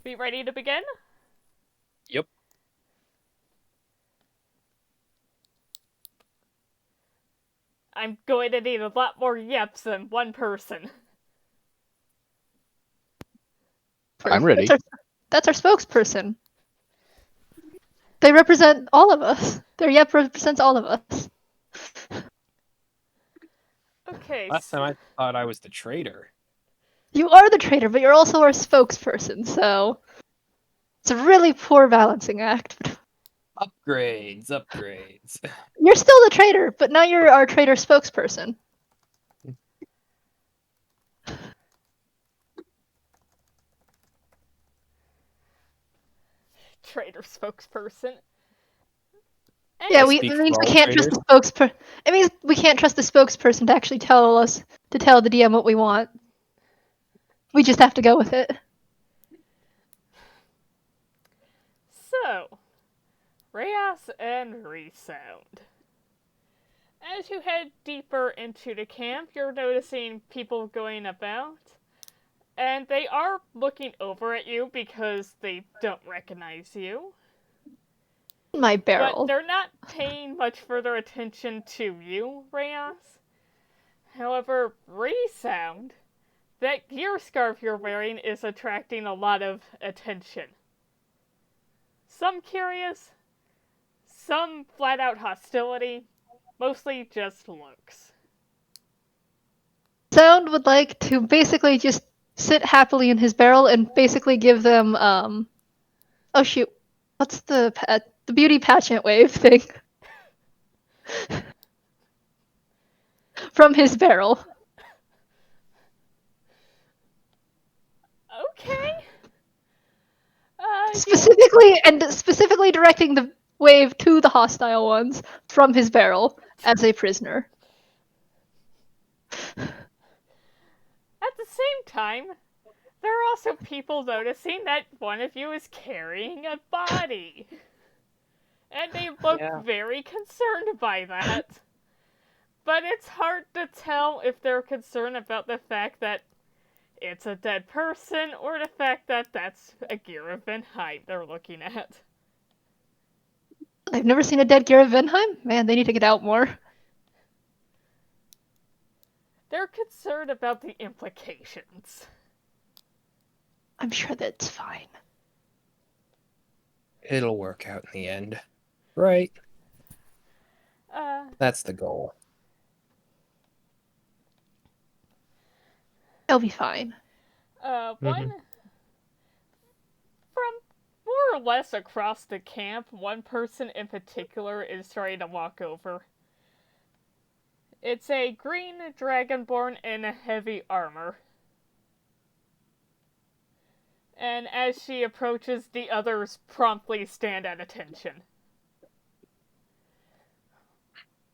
We ready to begin? Yep. I'm going to need a lot more yeps than one person. I'm ready. That's our spokesperson. They represent all of us. Their yep represents all of us. Okay. Last time I thought I was the traitor. You are the traitor, but you're also our spokesperson, so it's a really poor balancing act. Upgrades. You're still the traitor, but now you're our traitor spokesperson. Traitor spokesperson. Yeah, Speak it for means we all can't traitors. trust the spokesperson. It means we can't trust the spokesperson to actually tell the DM what we want. We just have to go with it. So, Reyes and Resound. As you head deeper into the camp, you're noticing people going about, and they are looking over at you because they don't recognize you. My But barrel. they're not paying much further attention to you, Reyes. However, Resound, that gear scarf you're wearing is attracting a lot of attention. Some curious, some flat out hostility, mostly just looks. Sound would like to basically just sit happily in his barrel and basically give them oh shoot, what's the beauty pageant wave thing from his barrel. Okay. Specifically directing the wave to the hostile ones from his barrel as a prisoner. At the same time, there are also people noticing that one of you is carrying a body. And they look very concerned by that. But it's hard to tell if they're concerned about the fact that it's a dead person or the fact that that's a Gears of Ventheim they're looking at. I've never seen a dead Gears of Ventheim. Man, they need to get out more. They're concerned about the implications. I'm sure that's fine. It'll work out in the end. Right. Uh, That's the goal. They'll be fine. One from more or less across the camp, one person in particular is starting to walk over. It's a green dragonborn in heavy armor. And as she approaches, the others promptly stand at attention.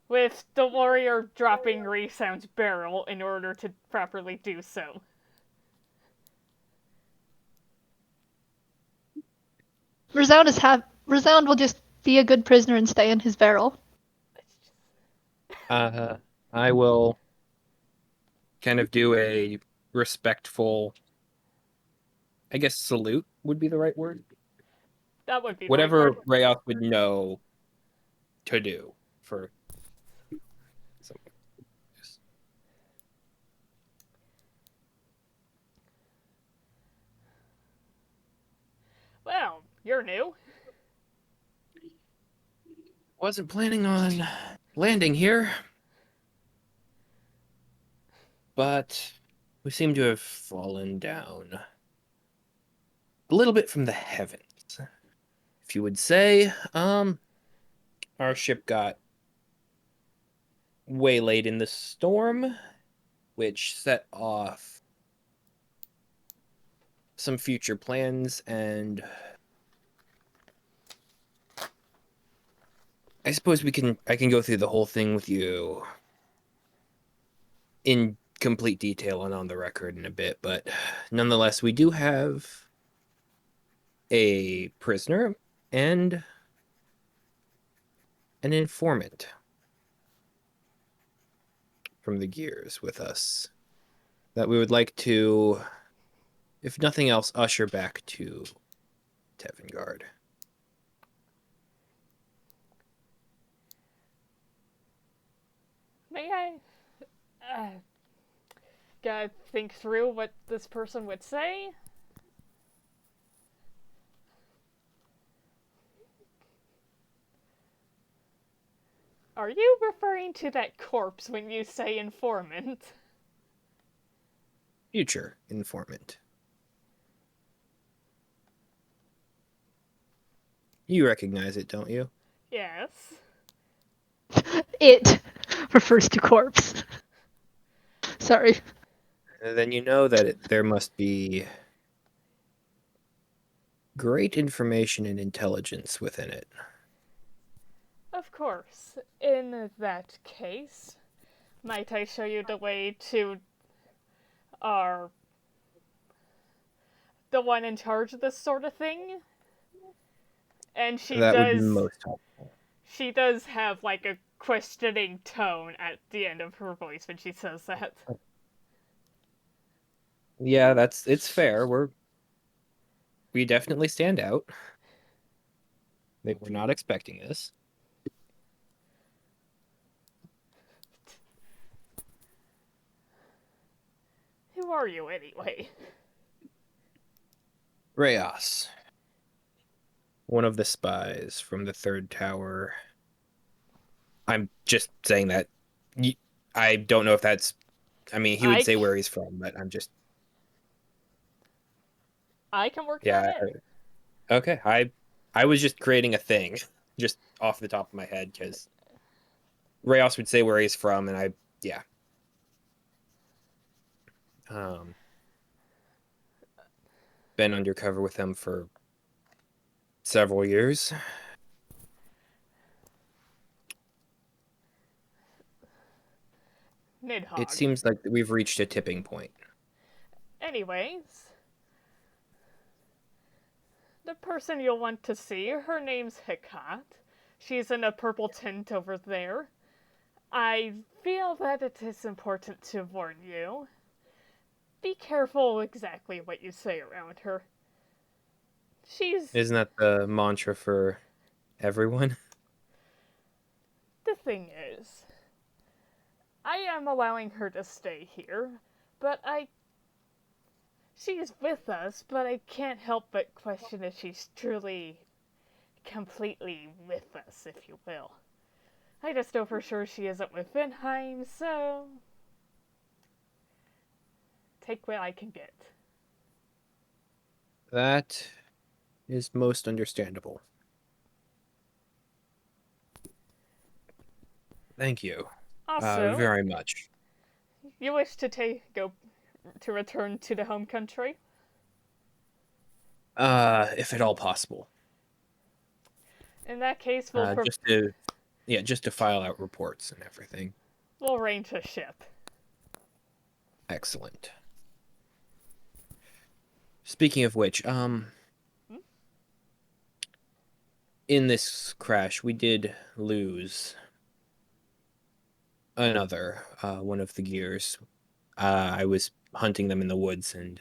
With the warrior dropping Resound's barrel in order to properly do so. Resound will just be a good prisoner and stay in his barrel. I will kind of do a respectful, I guess salute would be the right word. That would be whatever the right Rayos would know to do for something. Well, you're new. Wasn't planning on landing here, but we seem to have fallen down a little bit from the heavens, if you would say. Our ship got waylaid in the storm, which set off some future plans, and I suppose I can go through the whole thing with you in complete detail and on the record in a bit, but nonetheless, we do have a prisoner and an informant from the Gears with us that we would like to if nothing else, usher back to Tevngard. May I gotta think through what this person would say? Are you referring to that corpse when you say informant? Future informant. You recognize it, don't you? Yes. It refers to corpse. Sorry. Then you know that there must be great information and intelligence within it. Of course. In that case, might I show you the way to the one in charge of this sort of thing? And That would be most helpful. she does have like a questioning tone at the end of her voice when she says that. Yeah, it's fair. We definitely stand out. They were not expecting this. Who are you anyway? Reyes, one of the spies from the third tower. I'm just saying that. I don't know if that's. I mean, he would say where he's from, but I'm just. I can work that in. Okay, I was just creating a thing, just off the top of my head, because Reyes would say where he's from, and yeah. Been undercover with them for several years. Nidhogg. It seems like we've reached a tipping point. Anyways, the person you'll want to see, her name's Hekat. She's in a purple tent over there. I feel that it is important to warn you. Be careful exactly what you say around her. Isn't that the mantra for everyone? The thing is, I am allowing her to stay here, but she's with us, but I can't help but question if she's truly, completely with us, if you will. I just know for sure she isn't with Ventheim, so take what I can get. That is most understandable. Thank you. Also, very much. You wish to return to the home country? If at all possible. In that case, just to file out reports and everything. We'll arrange a ship. Excellent. Speaking of which, in this crash, we did lose another one of the gears. I was hunting them in the woods, and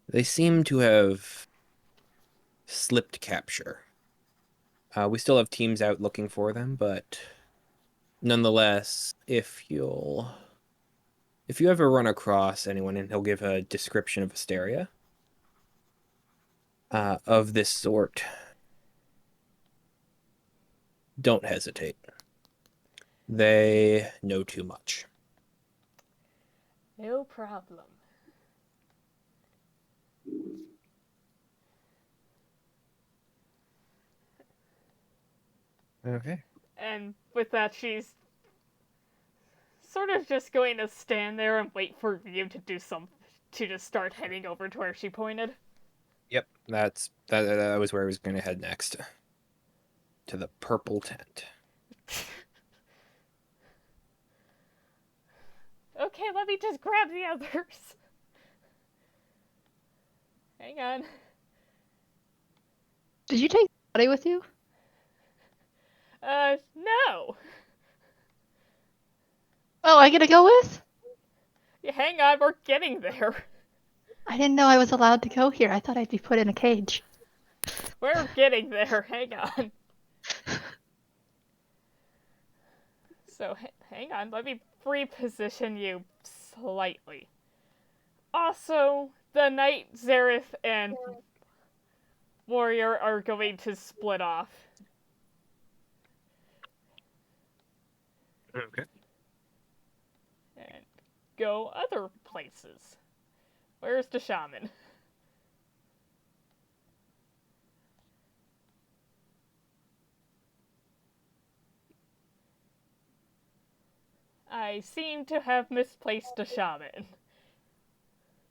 they seem to have slipped capture. We still have teams out looking for them, but nonetheless, if you ever run across anyone and he'll give a description of Asteria of this sort, don't hesitate. They know too much. No problem. Okay. And with that, she's sort of just going to stand there and wait for you to to just start heading over to where she pointed. Yep, that was where I was going to head next. To the purple tent. Okay, let me just grab the others. Hang on. Did you take the body with you? No. Oh, I get to go with? Yeah, hang on, we're getting there. I didn't know I was allowed to go here. I thought I'd be put in a cage. We're getting there. Hang on. So, hang on. Let me reposition you slightly. Also, the Knight, Zareth, and Warrior are going to split off. Okay. And go other places. Where's the shaman? I seem to have misplaced the shaman.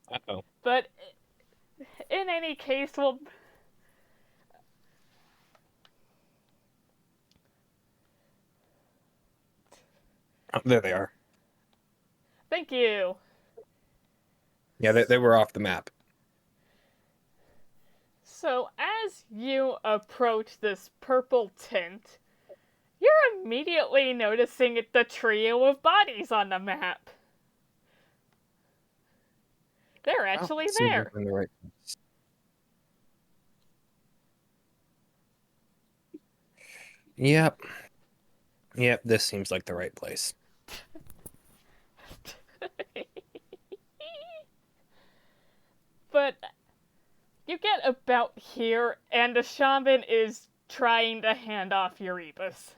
Uh-oh. But in any case, we'll... Oh, there they are. Thank you. Yeah, they were off the map. So, as you approach this purple tint, you're immediately noticing the trio of bodies on the map. They're actually Seems like there. we're in the right place. Yep. Yep, this seems like the right place. But you get about here, and the shaman is trying to hand off Erebus.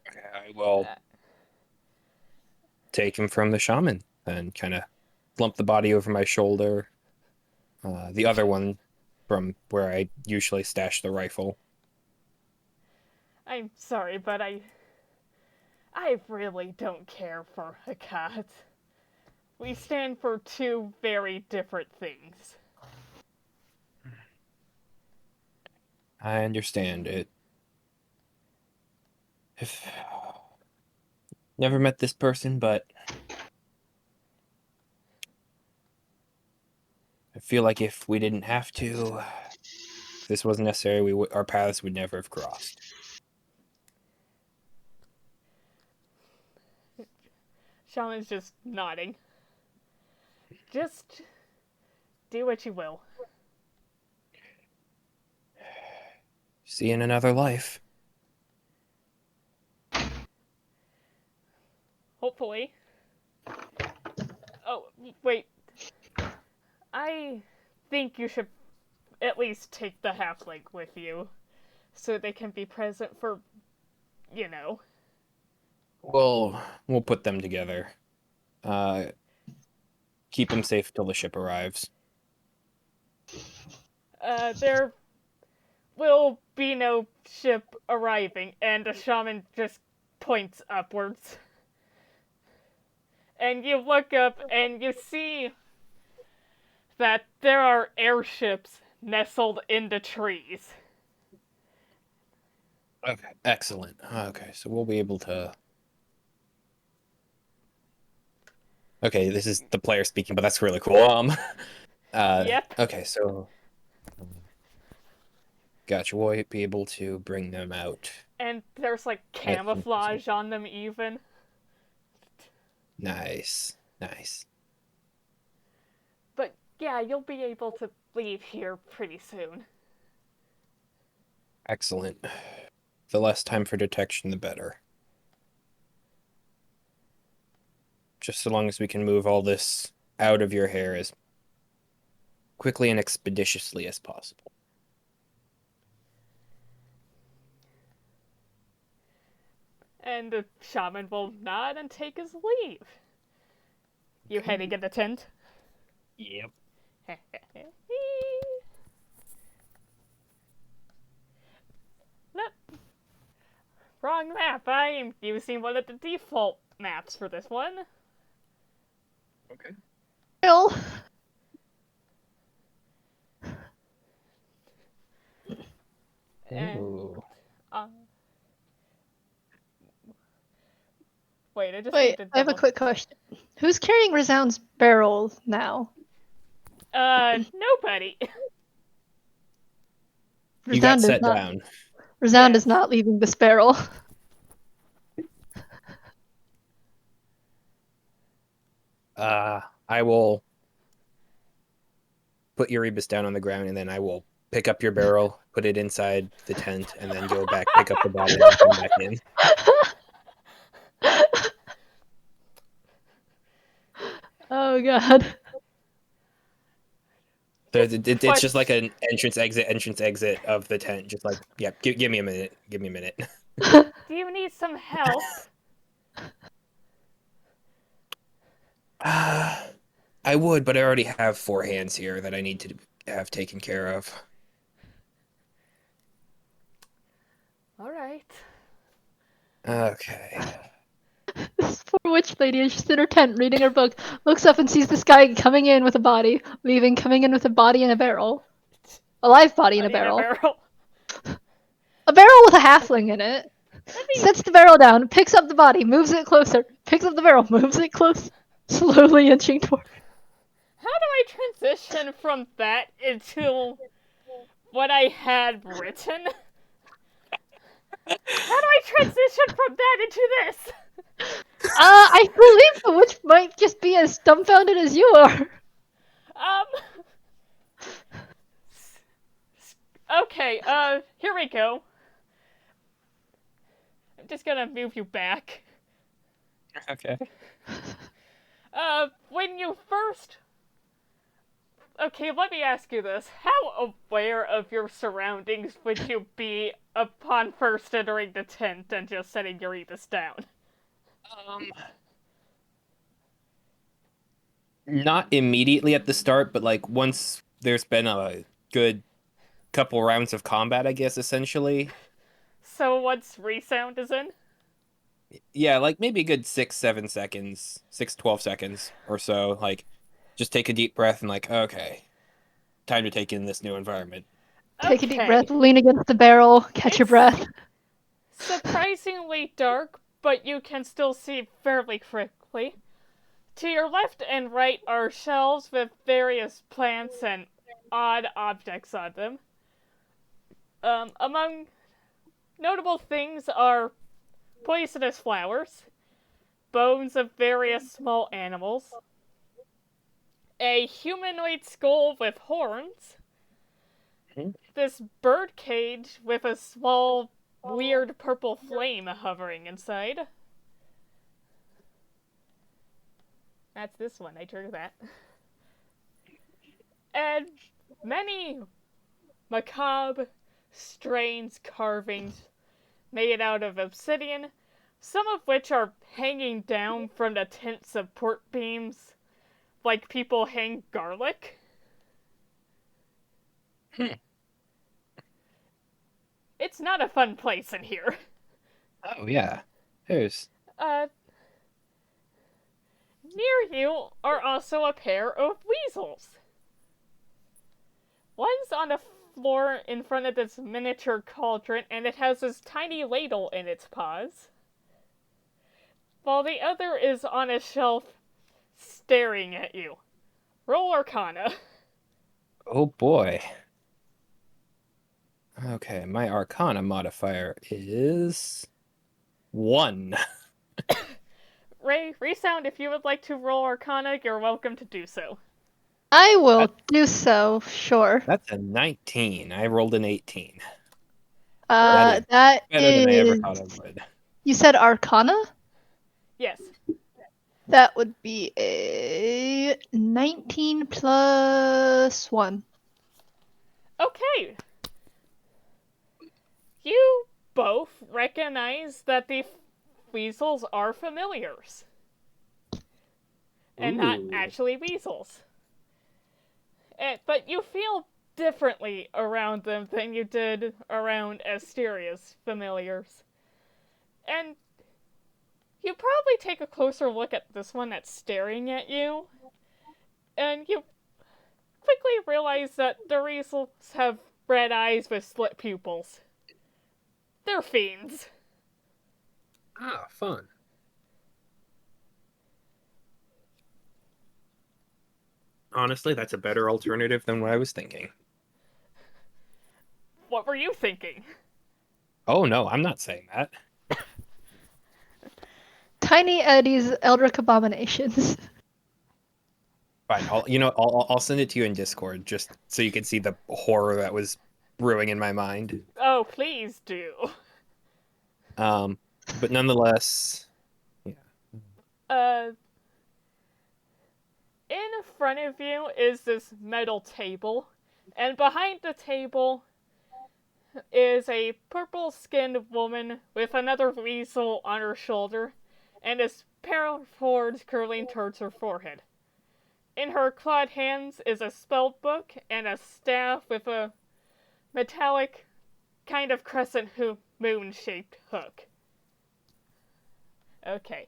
I will take him from the shaman and kind of lump the body over my shoulder. The other one from where I usually stash the rifle. I'm sorry, but I really don't care for Hakat. We stand for two very different things. I understand it. Never met this person, but I feel like if we didn't have to, if this wasn't necessary, our paths would never have crossed. Shaman's just nodding. Just do what you will. See you in another life. Hopefully. Oh, wait. I think you should at least take the halfling with you, so they can be present for, you know. We'll put them together. Keep them safe till the ship arrives. There will be no ship arriving, and the shaman just points upwards. And you look up and you see that there are airships nestled in the trees. Okay, excellent. Okay, so we'll be able to... Okay, this is the player speaking, but that's really cool. Yep. Okay, so... Gotcha, we'll be able to bring them out. And there's like camouflage on them even. Nice, nice. But yeah, you'll be able to leave here pretty soon. Excellent. The less time for detection, the better. Just so long as we can move all this out of your hair as quickly and expeditiously as possible. And the shaman will nod and take his leave. You heading in the tent? Yep. Nope. Wrong map. I am using one of the default maps for this one. Okay. Bill. And, wait, I just Wait, need to I have a quick question. Who's carrying Resound's barrel now? Nobody. You got set down. Resound Yes. is not leaving this barrel. I will put Erebus down on the ground, and then I will pick up your barrel, put it inside the tent, and then go back, pick up the body, and come back in. Oh god. So it's just like an entrance exit of the tent. Just like, yeah, give me a minute. Give me a minute. Do you need some help? I would, but I already have 4 hands here that I need to have taken care of. All right. Okay. This poor witch lady is just in her tent reading her book, looks up and sees this guy coming in with a body, coming in with a body in a barrel. A live body in a barrel. A barrel with a halfling in it. Sets the barrel down, picks up the body, moves it closer, picks up the barrel, moves it close, slowly inching toward. How do I transition from that into what I had written? How do I transition from that into this? I believe the witch might just be as dumbfounded as you are. Okay, here we go. I'm just gonna move you back. Okay. When you first... Okay, let me ask you this. How aware of your surroundings would you be upon first entering the tent and just setting Erebus down? Not immediately at the start, but like once there's been a good couple rounds of combat, I guess, essentially. So once Resound is in? Yeah, like maybe a good 6-7 seconds, 6-12 seconds or so. Like, just take a deep breath and like, okay, time to take in this new environment. Take a deep breath, lean against the barrel, catch your breath. Surprisingly dark, but you can still see fairly quickly. To your left and right are shelves with various plants and odd objects on them. Among notable things are poisonous flowers, bones of various small animals, a humanoid skull with horns, this bird cage with a small, weird purple flame hovering inside. That's this one, I drew that. And many macabre, strange carvings made out of obsidian, some of which are hanging down from the tent support beams, like people hang garlic. It's not a fun place in here. Oh, yeah. There's... Near you are also a pair of weasels. One's on the floor in front of this miniature cauldron, and it has this tiny ladle in its paws, while the other is on a shelf staring at you. Roll Arcana. Oh boy. Okay, my Arcana modifier is 1. Resound, if you would like to roll Arcana, you're welcome to do so. I will do so, sure. That's a 19. I rolled an 18. That better than I ever thought I would. You said Arcana? Yes. That would be a 19 plus 1. Okay. You both recognize that the weasels are familiars. And not actually weasels. But you feel differently around them than you did around Asteria's familiars. And you probably take a closer look at this one that's staring at you, and you quickly realize that the weasels have red eyes with slit pupils. They're fiends. Ah, fun. Honestly, that's a better alternative than what I was thinking. What were you thinking? Oh no, I'm not saying that. Tiny Eddie's Eldritch Abominations. Fine. I'll send it to you in Discord just so you can see the horror that was brewing in my mind. Oh, please do. But nonetheless, yeah. In front of you is this metal table, and behind the table is a purple-skinned woman with another weasel on her shoulder, and a pair of horns curling towards her forehead. In her clawed hands is a spell book and a staff with a metallic, kind of crescent moon-shaped hook. Okay.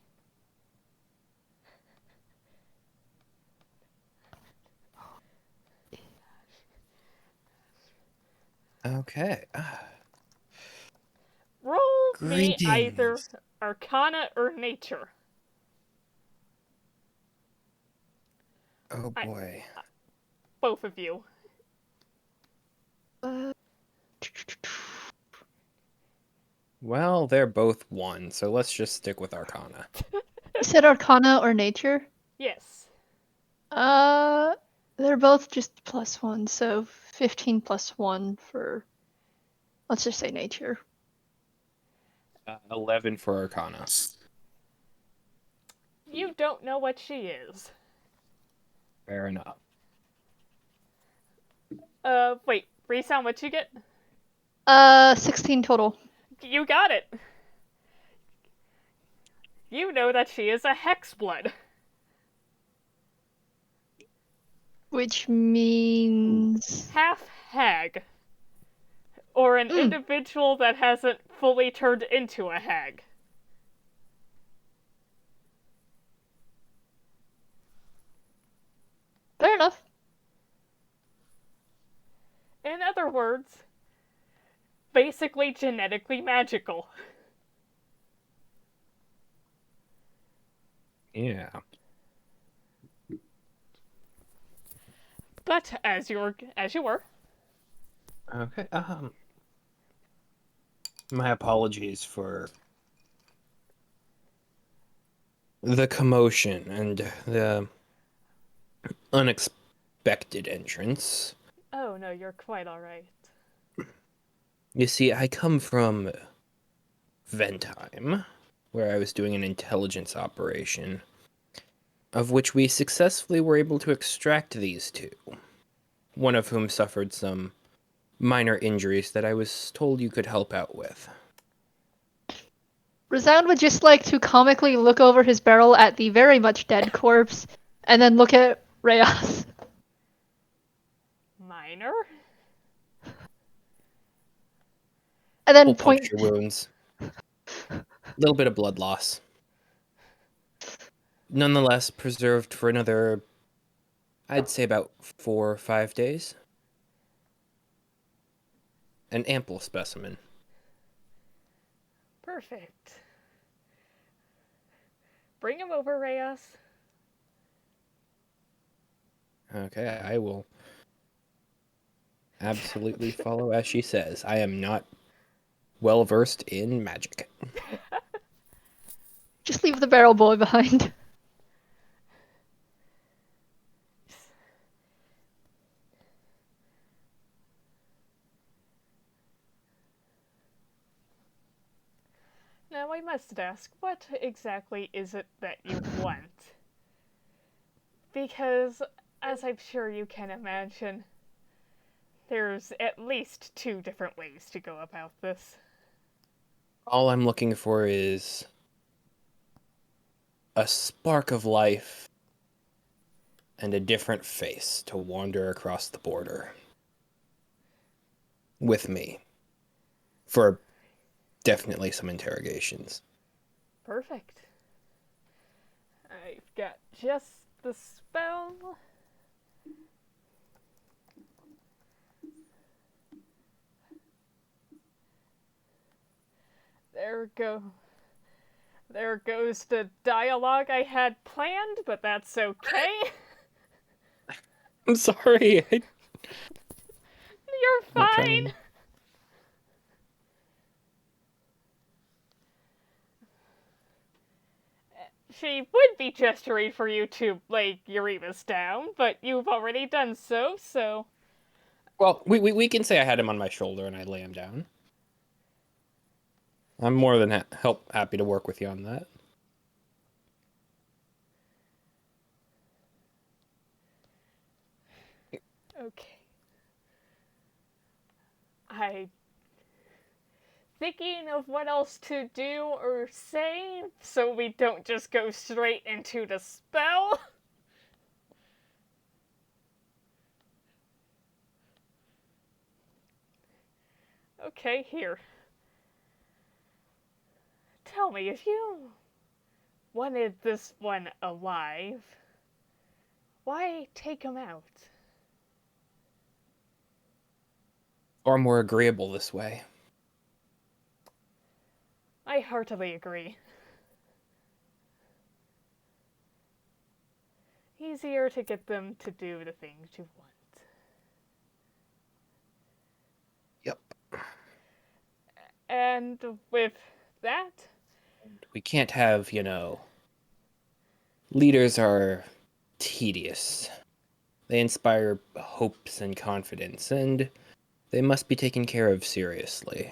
Okay. Roll me Greetings. either Arcana or Nature. Oh boy. Both of you. Well, they're both 1, so let's just stick with Arcana. You said Arcana or Nature? Yes. They're both just +1, so 15 + 1 for, let's just say Nature. 11 for Arcana. You don't know what she is. Fair enough. Wait, Resound, what'd you get? 16 total. You got it. You know that she is a Hexblood. Which means... Half hag. Or an individual that hasn't fully turned into a hag. Fair enough. In other words, basically genetically magical. Yeah. But as you were. Okay. My apologies for the commotion and the unexpected entrance. Oh no, you're quite alright. You see, I come from Ventheim, where I was doing an intelligence operation, of which we successfully were able to extract these 2, one of whom suffered some minor injuries that I was told you could help out with. Resound would just like to comically look over his barrel at the very much dead corpse, and then look at Reyes. Minor? And then Full point... puncture wounds. A little bit of blood loss. Nonetheless, preserved for another, I'd say about 4 or 5 days. An ample specimen. Perfect. Bring him over, Reyes. Okay, I will absolutely follow as she says. I am not well versed in magic. Just leave the barrel boy behind. Now I must ask, what exactly is it that you want? Because, as I'm sure you can imagine, there's at least 2 different ways to go about this. All I'm looking for is a spark of life and a different face to wander across the border with me for definitely some interrogations. Perfect. I've got just the spell. There goes the dialogue I had planned, but that's okay. I'm sorry. You're fine. She would be gesturing for you to lay Erebus down, but you've already done so, so... Well, we can say I had him on my shoulder and I lay him down. I'm more than happy to work with you on that. Okay. Thinking of what else to do or say, so we don't just go straight into the spell. Okay, here. Tell me, if you wanted this one alive, why take him out? Or more agreeable this way. I heartily agree. Easier to get them to do the things you want. Yep. And with that... We can't have, leaders are tedious. They inspire hopes and confidence, and they must be taken care of seriously.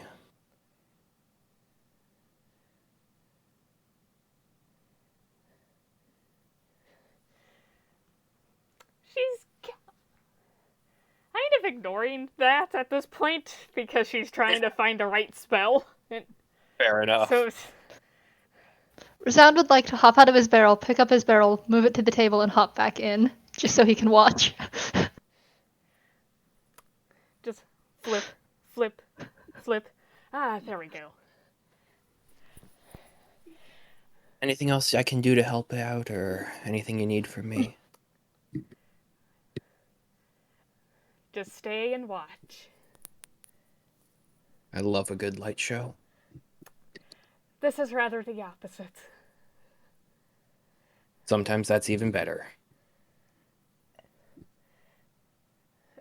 She's kind of ignoring that at this point, because she's trying to find the right spell. Fair enough. So... Resound would like to hop out of his barrel, pick up his barrel, move it to the table, and hop back in, just so he can watch. Just flip, flip, flip. Ah, there we go. Anything else I can do to help out, or anything you need from me? Just stay and watch. I love a good light show. This is rather the opposite. Sometimes that's even better.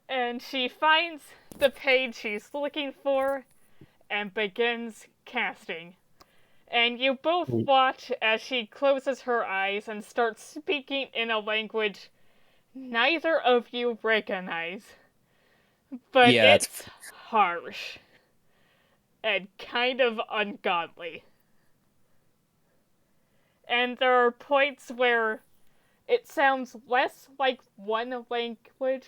And she finds the page she's looking for and begins casting. And you both watch as she closes her eyes and starts speaking in a language neither of you recognize. But yeah, it's harsh and kind of ungodly. And there are points where it sounds less like one language,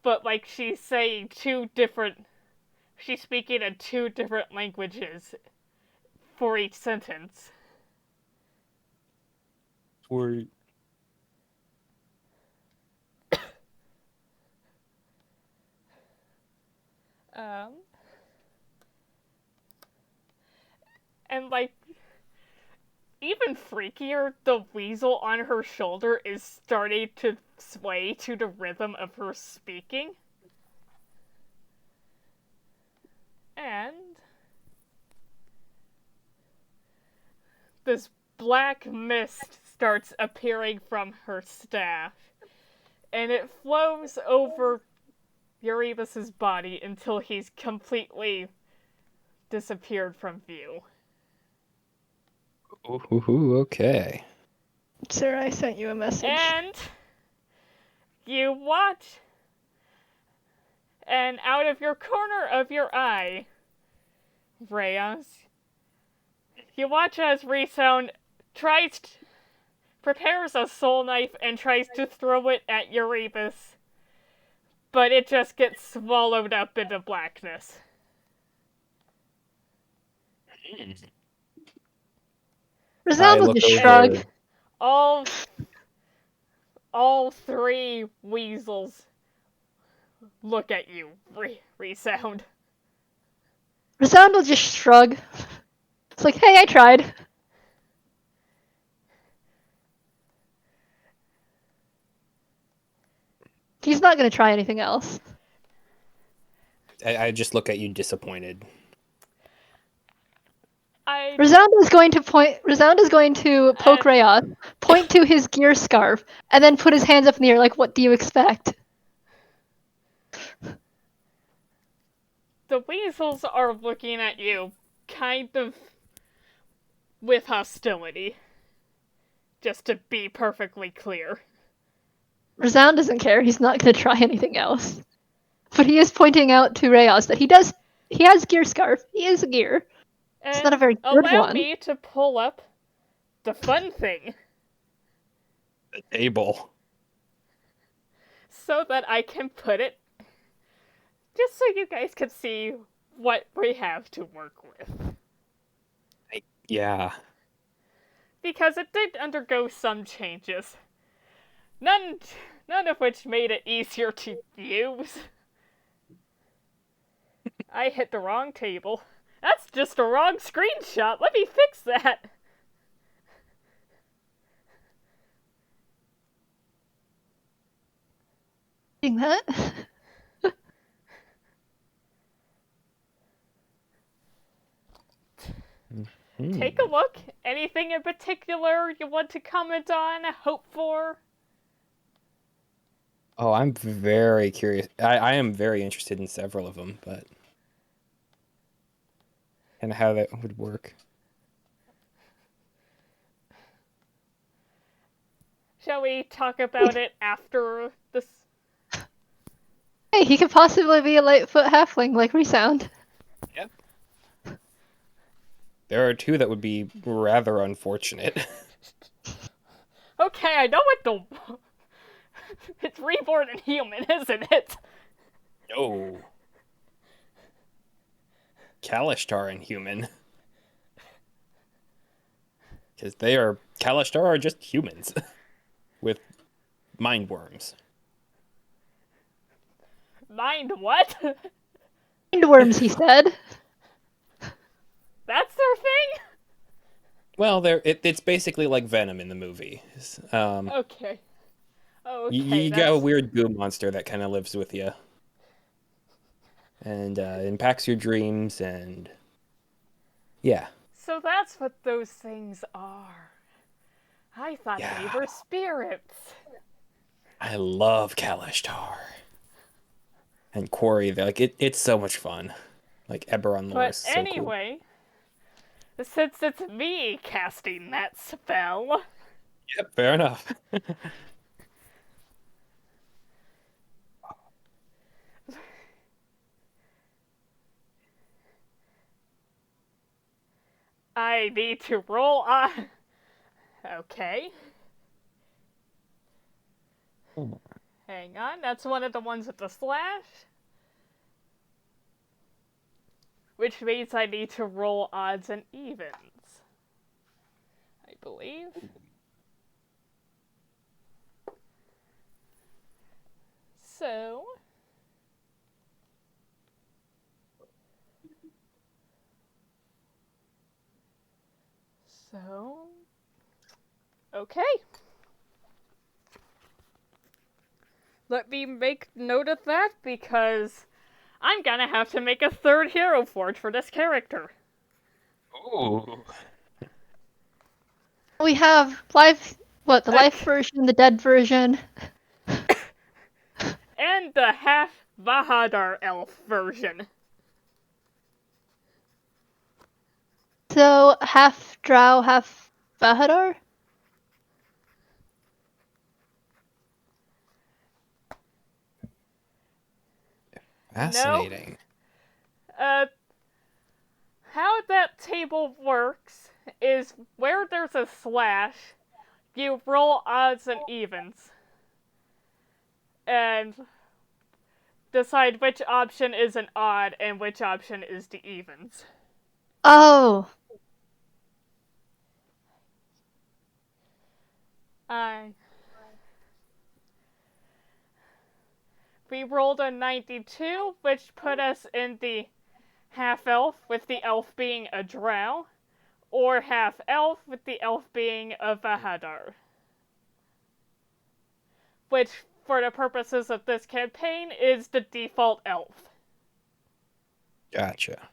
but like she's saying she's speaking in two different languages for each sentence. Sweet. And like, even freakier, the weasel on her shoulder is starting to sway to the rhythm of her speaking. And this black mist starts appearing from her staff, and it flows over Erebus's body until he's completely disappeared from view. Ooh, okay. Sir, I sent you a message. And you watch, and out of your corner of your eye, Reyes, you watch as Resound prepares a Soulknife and tries to throw it at Erebus, but it just gets swallowed up into blackness. Resound will just shrug. All three weasels look at you, Resound. Resound will just shrug. It's like, hey, I tried. He's not going to try anything else. I just look at you disappointed. Resound is going to poke Reyes, point to his gear scarf, and then put his hands up in the air like, what do you expect? The weasels are looking at you, kind of with hostility. just to be perfectly clear. Resound doesn't care. He's not going to try anything else. But he is pointing out to Rayos that he has gear scarf. He is a gear. It's not a very good allow one. me to pull up the fun thing. The table. So that I can put it, just so you guys can see what we have to work with. Yeah. Because it did undergo some changes. None of which made it easier to use. I hit the wrong table. That's just a wrong screenshot. Let me fix that. Doing that? Take a look. Anything in particular you want to comment on, hope for? Oh, I'm very curious. I am very interested in several of them, but... and how that would work. Shall we talk about it after this? Hey, he could possibly be a Lightfoot halfling like Resound. Yep. There are two that would be rather unfortunate. Okay, I know what the... It's reborn and human, isn't it? No. Kalashtar and human. Because Kalashtar are just humans. With mind worms. Mind what? Mindworms, he said. That's their thing? Well, it's basically like Venom in the movie. Okay. You got a weird goo monster that kind of lives with you. And impacts your dreams, and... yeah. So that's what those things are. I thought they were spirits. I love Kalashtar. And Quarry, it's so much fun. Like, Eberron lore is so cool. But anyway, since it's me casting that spell... Yep, fair enough. I need to roll on... Okay. Hang on, that's one of the ones with the slash. Which means I need to roll odds and evens. I believe. So... okay. Let me make note of that, because I'm gonna have to make a third hero forge for this character. Ooh. We have the life version, the dead version. And the half Vahadar elf version. So, half drow, half Vahadar? Fascinating. No. How that table works is where there's a slash, you roll odds and evens. And decide which option is an odd and which option is the evens. Oh. We rolled a 92, which put us in the half-elf, with the elf being a drow, or half-elf, with the elf being a Vahadar. Which, for the purposes of this campaign, is the default elf. Gotcha.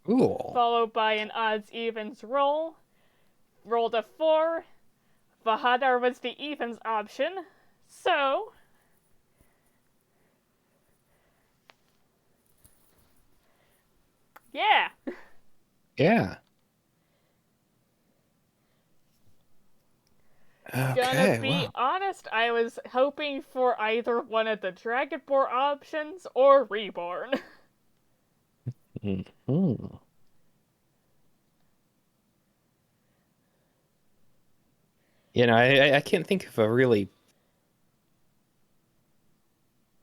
Cool. Followed by an odds-evens roll. Rolled a 4. Vahadar was the evens option, so... yeah. Yeah. Gonna be honest, I was hoping for either one of the Dragonborn options or Reborn. Mm-hmm. You know, I can't think of a really...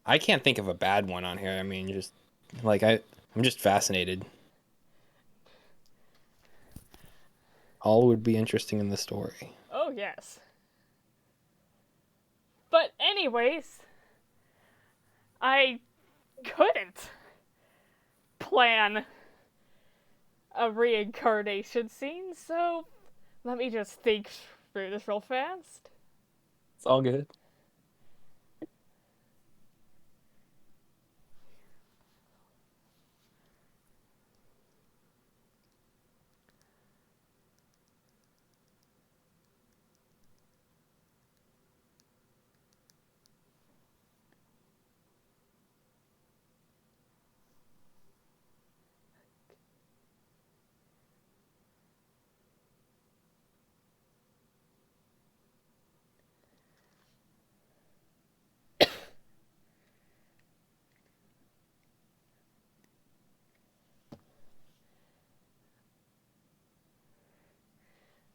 I can't think of a bad one on here. I mean, just like I'm just fascinated. All would be interesting in the story. Oh, yes. But anyways, I couldn't plan a reincarnation scene, so let me just think through this real fast. It's all good.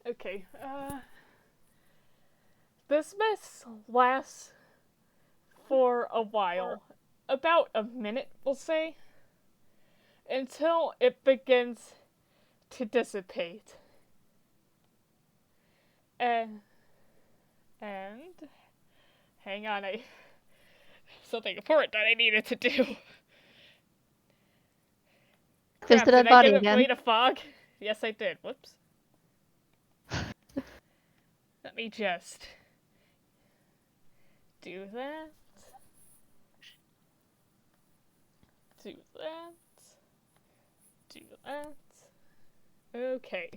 Okay, this mess lasts for a while. About a minute, we'll say. Until it begins to dissipate. And hang on, I something important that I needed to do. There's the dead body again. Did I get a fog? Yes, I did. Whoops. Let me just do that. Do that. Do that. Okay.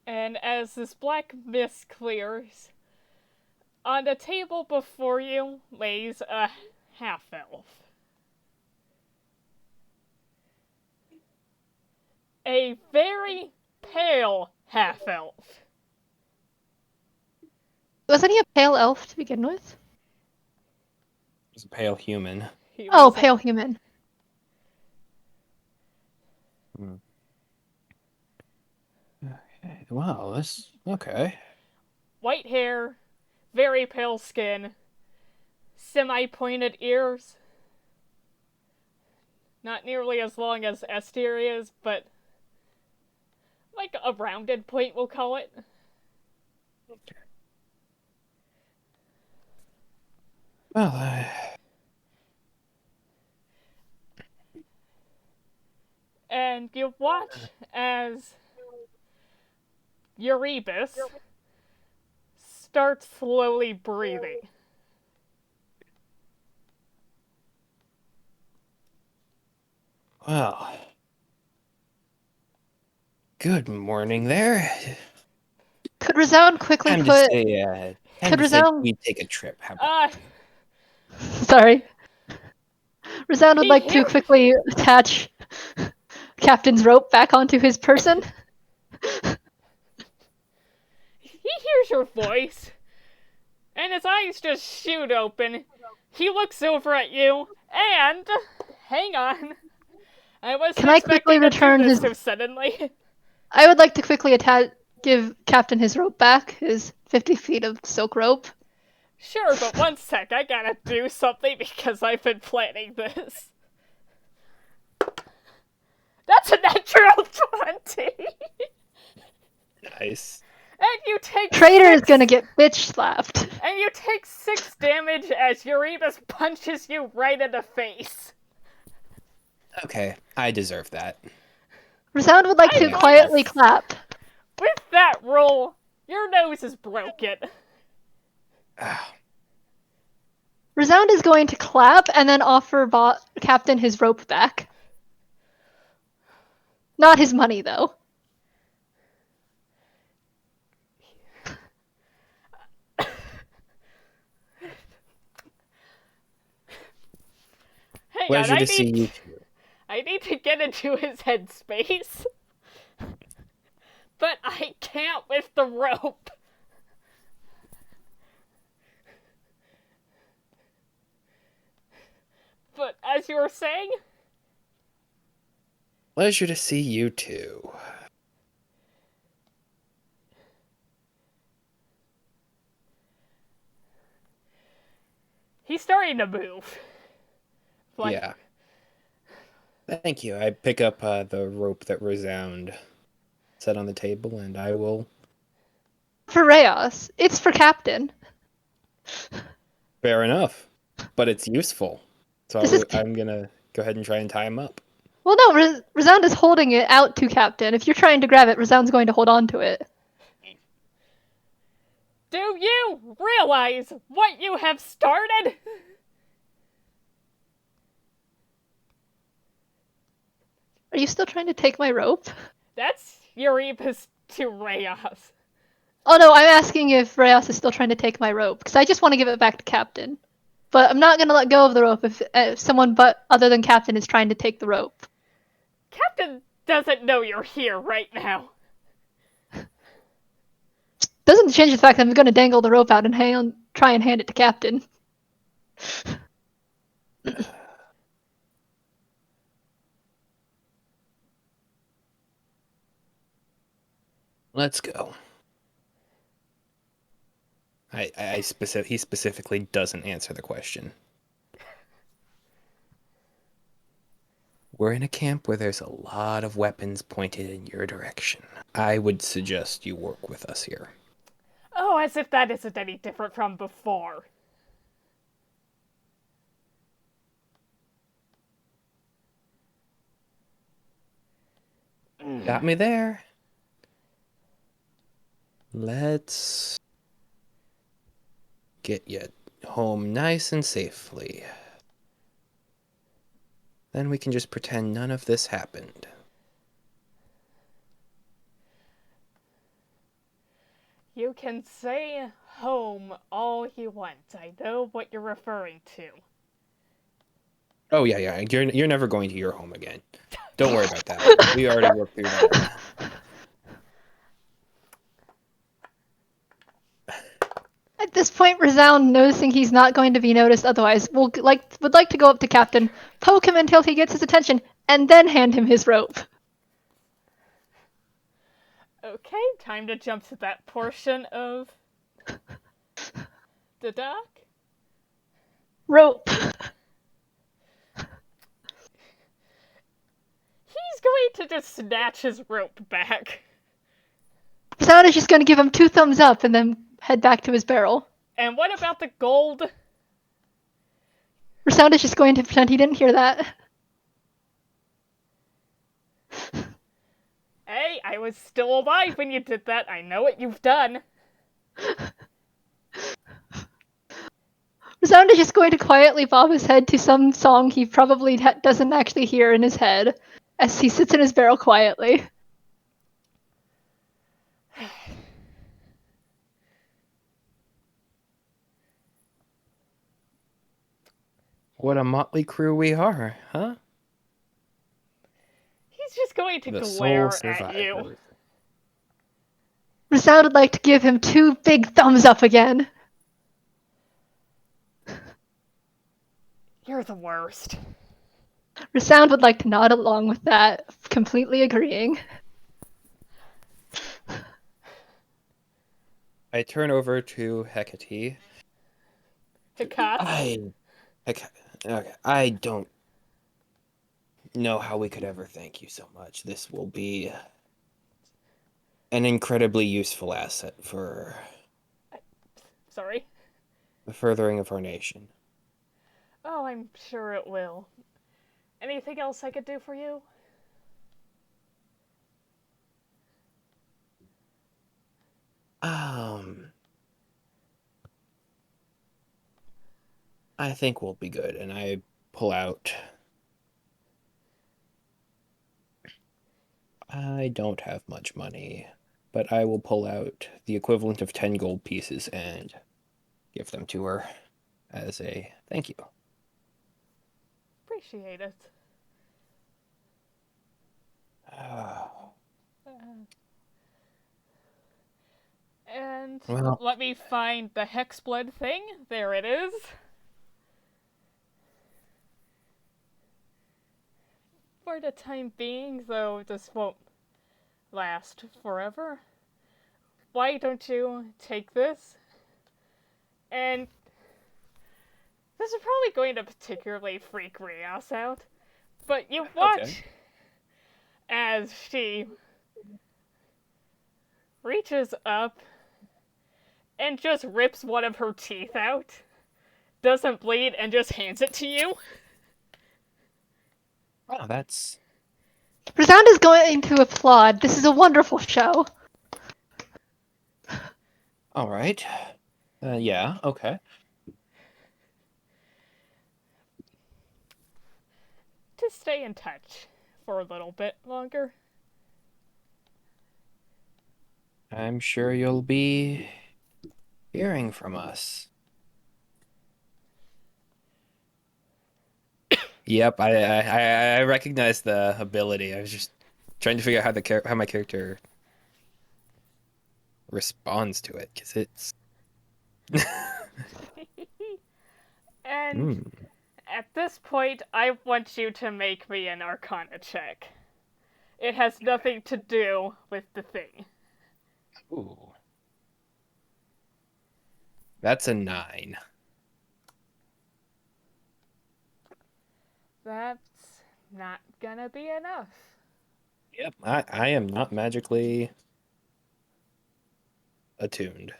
And as this black mist clears, on the table before you lays a half-elf. A very pale half-elf. Wasn't he a pale elf to begin with? He's a pale human. Oh, pale human. Okay. Wow, this... Okay. White hair, very pale skin, semi-pointed ears. Not nearly as long as Asteria's, but like a rounded point, we'll call it. Okay. Well, And you watch as Erebus starts slowly breathing. Well, good morning there. Could Resound quickly Time put... to say, Could Resound... we take a trip. How about Sorry. Resound would like to quickly attach Captain's rope back onto his person. He hears your voice, and his eyes just shoot open. He looks over at you, and... Hang on. I wasn't Can I quickly return to do this his... so suddenly. I would like to quickly give Captain his rope back, his 50 feet of silk rope. Sure, but one sec, I gotta do something because I've been planning this. That's a natural 20! Nice. And you take Traitor is gonna get bitch slapped. And you take 6 damage as Erebus punches you right in the face. Okay, I deserve that. Resound would like to quietly clap. With that roll, your nose is broken. Resound is going to clap and then offer Captain his rope back. Not his money, though. Pleasure to see you. I need to get into his headspace. can't with the rope. But as you were saying... Pleasure to see you too. He's starting to move. Like... Yeah. Thank you. I pick up the rope that Resound set on the table, and I will... For Reyes. It's for Captain. Fair enough. But it's useful. So I'm gonna go ahead and try and tie him up. Well, no, Resound is holding it out to Captain. If you're trying to grab it, Resound's going to hold on to it. Do you realize what you have started? Are you still trying to take my rope? That's Erebus to Reyes. Oh no, I'm asking if Reyes is still trying to take my rope, because I just want to give it back to Captain. But I'm not going to let go of the rope if someone other than Captain is trying to take the rope. Captain doesn't know you're here right now. Doesn't change the fact that I'm going to dangle the rope out and try and hand it to Captain. Let's go. He specifically doesn't answer the question. We're in a camp where there's a lot of weapons pointed in your direction. I would suggest you work with us here. Oh, as if that isn't any different from before. Got me there. Let's get you home nice and safely. Then we can just pretend none of this happened. You can say home all you want. I know what you're referring to. Oh, yeah. You're never going to your home again. Don't worry about that. We already worked through that. At this point, Resound, noticing he's not going to be noticed otherwise, would like to go up to Captain, poke him until he gets his attention, and then hand him his rope. Okay, time to jump to that portion of the dock. Rope. He's going to just snatch his rope back. Resound is just going to give him 2 thumbs up and then head back to his barrel. And what about the gold? Resound is just going to pretend he didn't hear that. Hey, I was still alive when you did that. I know what you've done. Resound is just going to quietly bob his head to some song he probably doesn't actually hear in his head as he sits in his barrel quietly. What a motley crew we are, huh? He's just going to glare at you. Resound would like to give him 2 big thumbs up again. You're the worst. Resound would like to nod along with that, completely agreeing. I turn over to Hecate. Hecate? I don't know how we could ever thank you so much. This will be an incredibly useful asset for Sorry? the furthering of our nation. Oh, I'm sure it will. Anything else I could do for you? I think we'll be good, and I pull out. I don't have much money, but I will pull out the equivalent of 10 gold pieces and give them to her as a thank you. Appreciate it. And Well, let me find the Hexblood thing. There it is. For the time being, though this won't last forever, why don't you take this? And this is probably going to particularly freak Rios out, but you watch as she reaches up and just rips one of her teeth out, doesn't bleed, and just hands it to you. Oh, that's... Resound is going to applaud. This is a wonderful show. All right. Yeah, okay. To stay in touch for a little bit longer. I'm sure you'll be hearing from us. Yep, I recognize the ability. I was just trying to figure out how my character responds to it, because it's... And at this point, I want you to make me an Arcana check. It has nothing to do with the thing. Ooh. That's a 9. That's not gonna be enough. Yep, I am not magically attuned.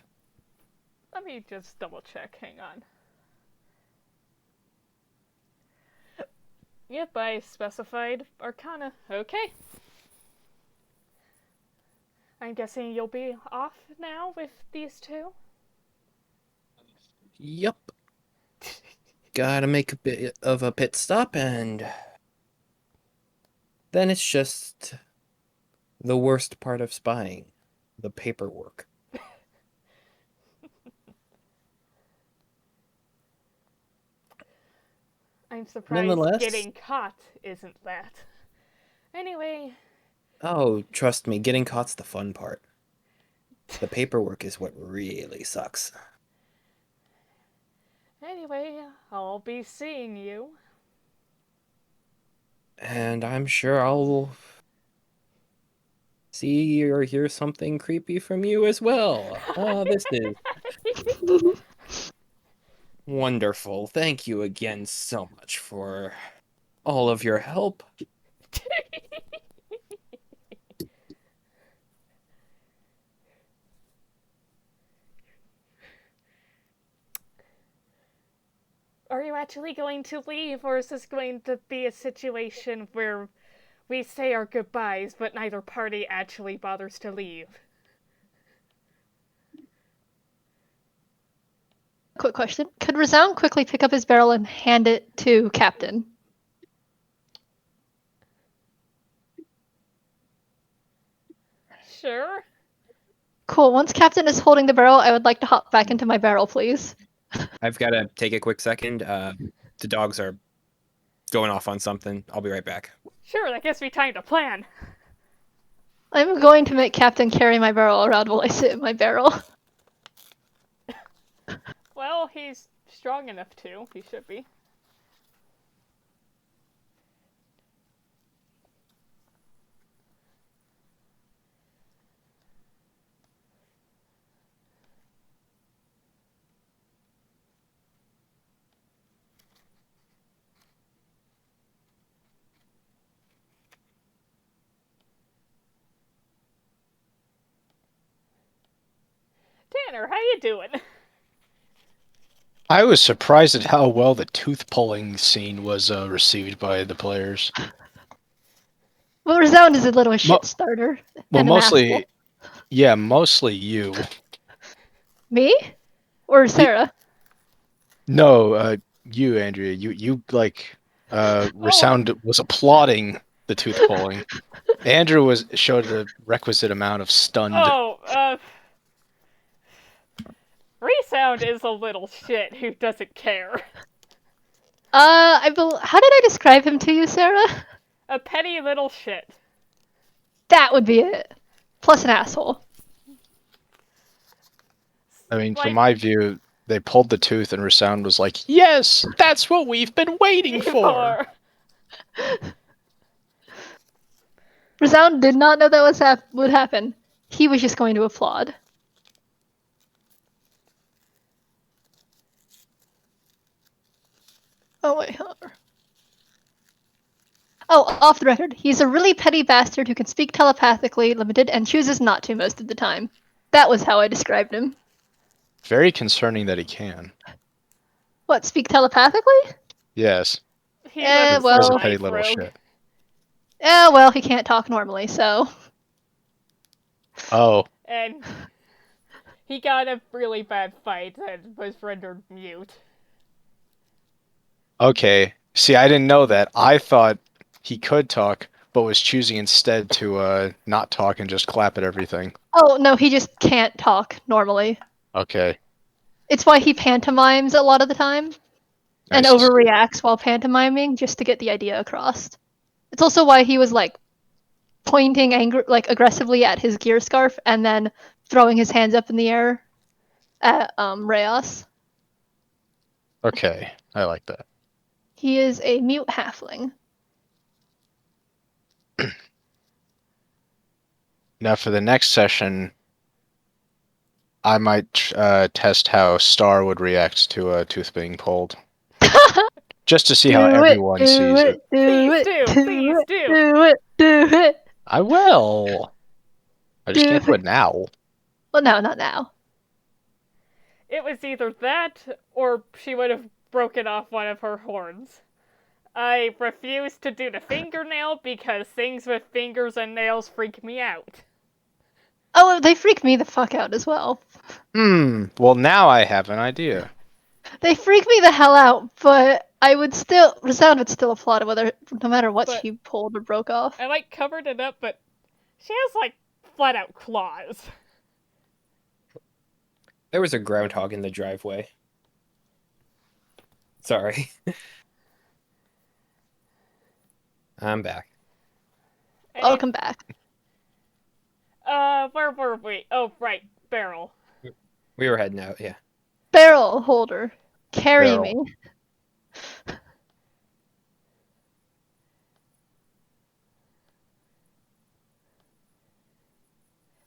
Let me just double check, hang on. Yep, I specified Arcana. Okay. I'm guessing you'll be off now with these two? Yep. Gotta make a bit of a pit stop, and then it's just the worst part of spying, the paperwork. I'm surprised Nonetheless, getting caught isn't that. Anyway. Oh, trust me, getting caught's the fun part. The paperwork is what really sucks. Anyway, I'll be seeing you. And I'm sure I'll see or hear something creepy from you as well. This is wonderful. Thank you again so much for all of your help. Are you actually going to leave, or is this going to be a situation where we say our goodbyes, but neither party actually bothers to leave? Quick question. Could Resound quickly pick up his barrel and hand it to Captain? Sure. Cool. Once Captain is holding the barrel, I would like to hop back into my barrel, please. I've got to take a quick second. The dogs are going off on something. I'll be right back. Sure, that gives me time to plan. I'm going to make Captain carry my barrel around while I sit in my barrel. Well, he's strong enough to. He should be. Tanner, how you doing? I was surprised at how well the tooth pulling scene was received by the players. Well, Resound is a little shit starter. Well, mostly you. Me? Or Sarah? No, you, Andrea. You like Resound was applauding the tooth pulling. Andrew showed the requisite amount of stunned. Resound is a little shit who doesn't care. How did I describe him to you, Sarah? A petty little shit. That would be it. Plus an asshole. I mean, Like- from my view, they pulled the tooth and Resound was like, yes, that's what we've been waiting for. Resound did not know that would happen. He was just going to applaud. Oh wait, hold on. Oh, off the record, he's a really petty bastard who can speak telepathically, limited, and chooses not to most of the time. That was how I described him. Very concerning that he can. What, speak telepathically? Yes. He's a well, petty Soulknife little rogue. shit. Well, he can't talk normally, so. Oh. And he got a really bad fight and was rendered mute. Okay. See, I didn't know that. I thought he could talk, but was choosing instead to not talk and just clap at everything. Oh, no, he just can't talk normally. Okay. It's why he pantomimes a lot of the time. And Nice. overreacts while pantomiming just to get the idea across. It's also why he was like pointing aggressively at his gear scarf and then throwing his hands up in the air at Reyes. Okay. I like that. He is a mute halfling. Now for the next session, I might test how Star would react to a tooth being pulled. Just to see how everyone sees it. Please do. Do it. I will. I just can't do it now. Well, no, not now. It was either that, or she would have broken off one of her horns. I refuse to do the fingernail because things with fingers and nails freak me out. Oh, they freak me the fuck out as well. Well, now I have an idea. They freak me the hell out, but Resound would still applaud no matter what she pulled or broke off. I covered it up, but she has flat out claws. There was a groundhog in the driveway. Sorry. I'm back. Welcome back. Where were we? Oh, right, barrel. We were heading out, yeah. Barrel holder. Carry Barrel. me.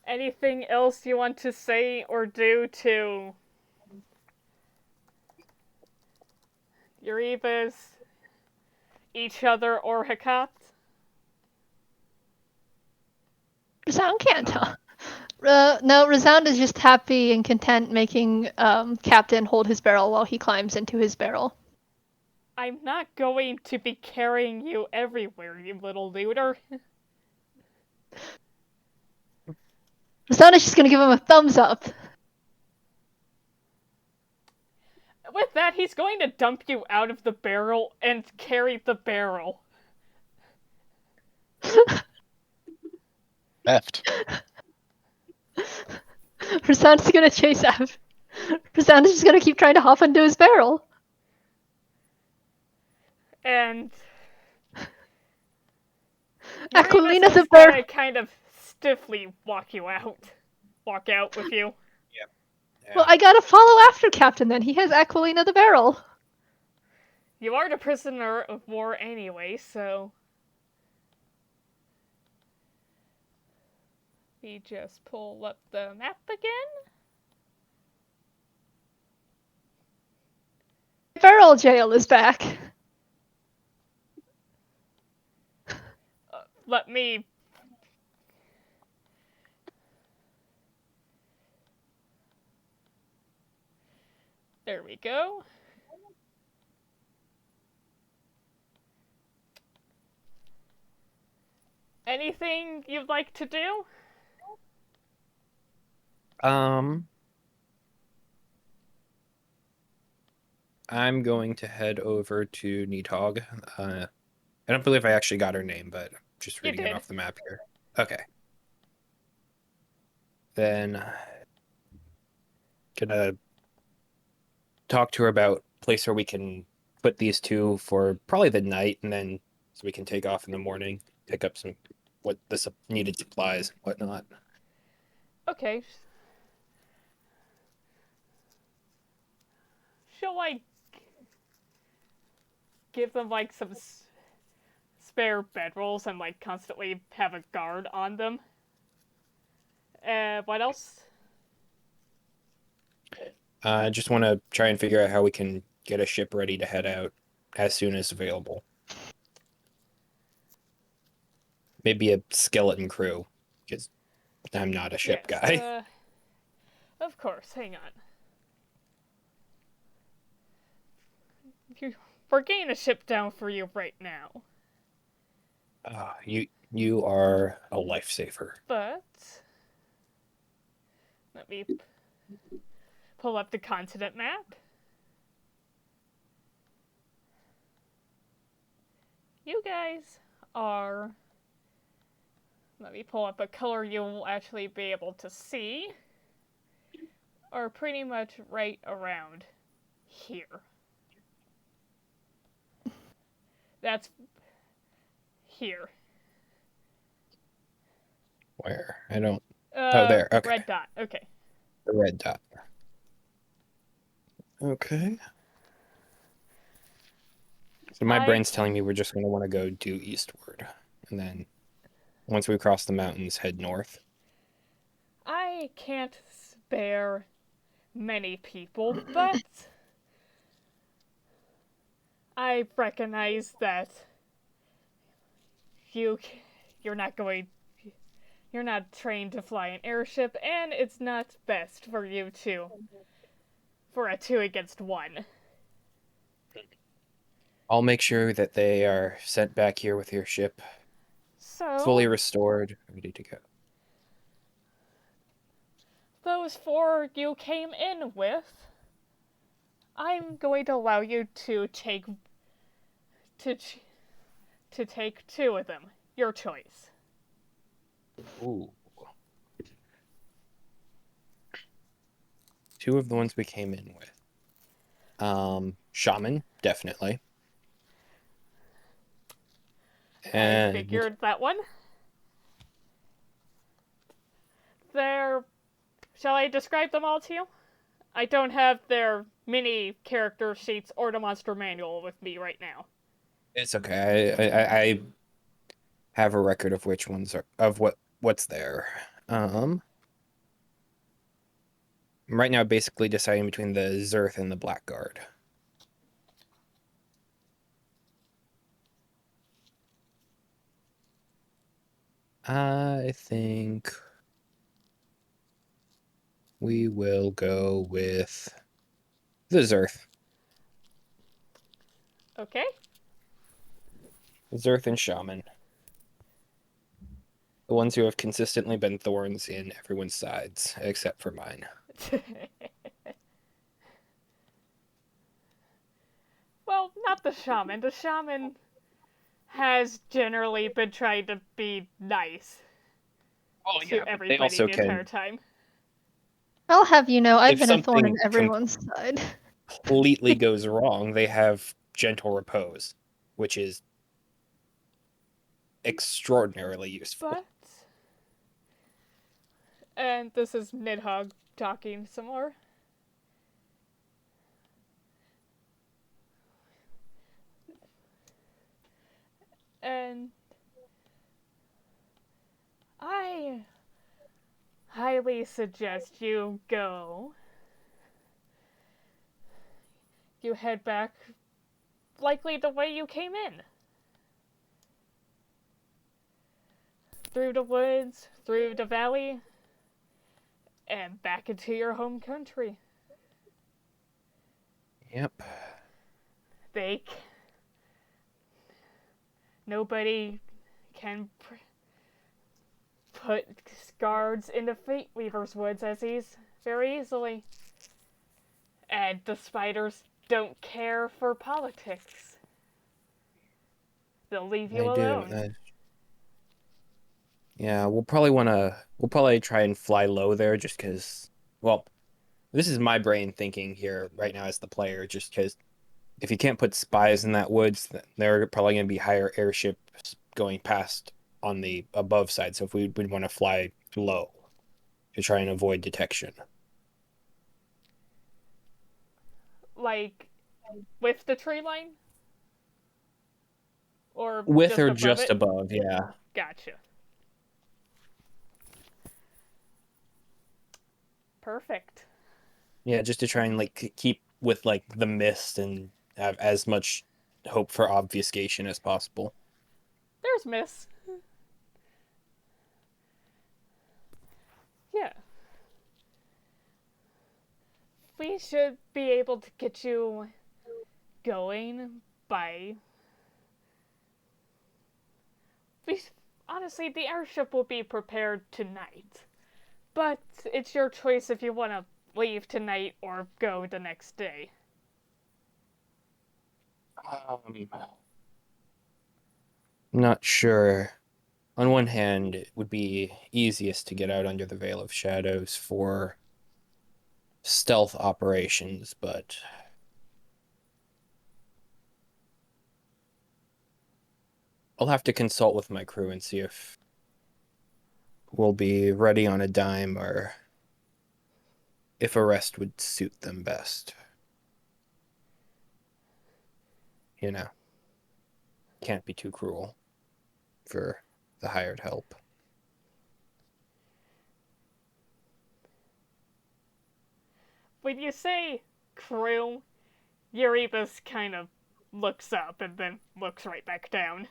Anything else you want to say or do to Erebus, each other, or Hekat? Resound can't talk. No, Resound is just happy and content making Captain hold his barrel while he climbs into his barrel. I'm not going to be carrying you everywhere, you little looter. Resound is just gonna give him a thumbs up. With that, he's going to dump you out of the barrel and carry the barrel. Theft. Resound's gonna chase after. Resound is just gonna keep trying to hop into his barrel. And Aquilina the gonna barrel. kind of stiffly walk out with you. Yeah. Well, I gotta follow after Captain then. He has Aquilina the barrel. You are the prisoner of war anyway, so... We just pull up the map again? Barrel jail is back. Let me... There we go. Anything you'd like to do? I'm going to head over to Nidhogg. I don't believe I actually got her name, but I'm just reading it off the map here. Okay. Then gonna talk to her about a place where we can put these two for probably the night, and then so we can take off in the morning, pick up some needed supplies and whatnot. Okay. shall I give them, like, some spare bedrolls and, like, constantly have a guard on them? What else? I just want to try and figure out how we can get a ship ready to head out as soon as available. Maybe a skeleton crew, because I'm not a ship guy. Of course, hang on. We're getting a ship down for you right now. You are a lifesaver. But let me pull up the continent map. You guys are... Let me pull up a color you'll actually be able to see. Are pretty much right around here. That's here. Where? I don't... oh, there. Okay. Red dot. Okay. The red dot. Okay. So my brain's telling me we're just going to want to go due eastward. And then once we cross the mountains, head north. I can't spare many people, but I recognize that you're not trained to fly an airship, and it's not best for you for a 2 against 1. I'll make sure that they are sent back here with your ship. So, fully restored, ready to go. Those 4 you came in with, I'm going to allow you to take 2 of them. Your choice. Ooh. 2 of the ones we came in with. Shaman, definitely. And I figured that one. Shall I describe them all to you? I don't have their mini character sheets or the monster manual with me right now. It's okay. I have a record of which ones are what's there. I'm right now basically deciding between the Zerth and the Blackguard. I think we will go with the Zerth. Okay. Zerth and Shaman. The ones who have consistently been thorns in everyone's sides, except for mine. Well, not the Shaman. The Shaman has generally been trying to be nice to everybody the entire time. I'll have you know, I've been a thorn in everyone's side. Completely goes wrong, they have gentle repose, which is extraordinarily useful. And this is Nidhogg talking some more. And I highly suggest you head back likely the way you came in. Through the woods, through the valley, and back into your home country. Yep. Nobody can put guards into Fate Weaver's woods very easily. And the spiders don't care for politics. They'll leave you alone. Yeah, we'll probably try and fly low there just because, well, this is my brain thinking here right now as the player, just because if you can't put spies in that woods, there are probably going to be higher airships going past on the above side. So if we'd want to fly low to try and avoid detection. like, with the tree line? Or With just or above just it? above, yeah. Gotcha. Perfect. Yeah, just to try and like keep with like the mist and have as much hope for obfuscation as possible. There's Miss. Yeah. We should be able to get you going by... Honestly, the airship will be prepared tonight. But it's your choice if you want to leave tonight or go the next day. Not sure. On one hand, it would be easiest to get out under the Veil of Shadows for stealth operations, but I'll have to consult with my crew and see if we'll be ready on a dime or if a rest would suit them best. You know, can't be too cruel for the hired help. When you say crew, Erebus kind of looks up and then looks right back down.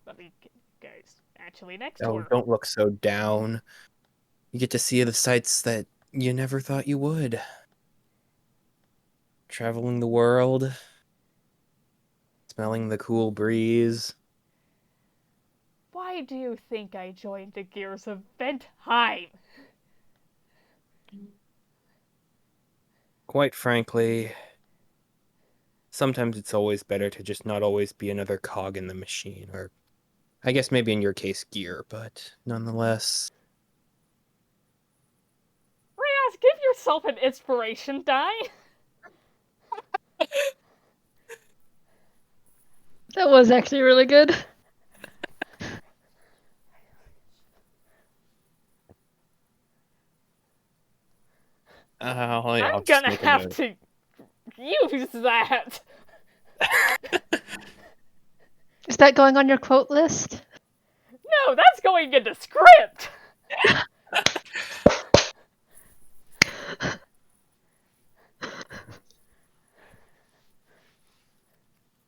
Let me get you guys actually next to her. Don't look so down. You get to see the sights that you never thought you would. Traveling the world, smelling the cool breeze. Why do you think I joined the Gears of Ventheim? Quite frankly, sometimes it's always better to just not always be another cog in the machine, or I guess maybe in your case, gear, but nonetheless. Reyes, give yourself an inspiration die. That was actually really good. I'm gonna have to use that. Is that going on your quote list? No, that's going into script.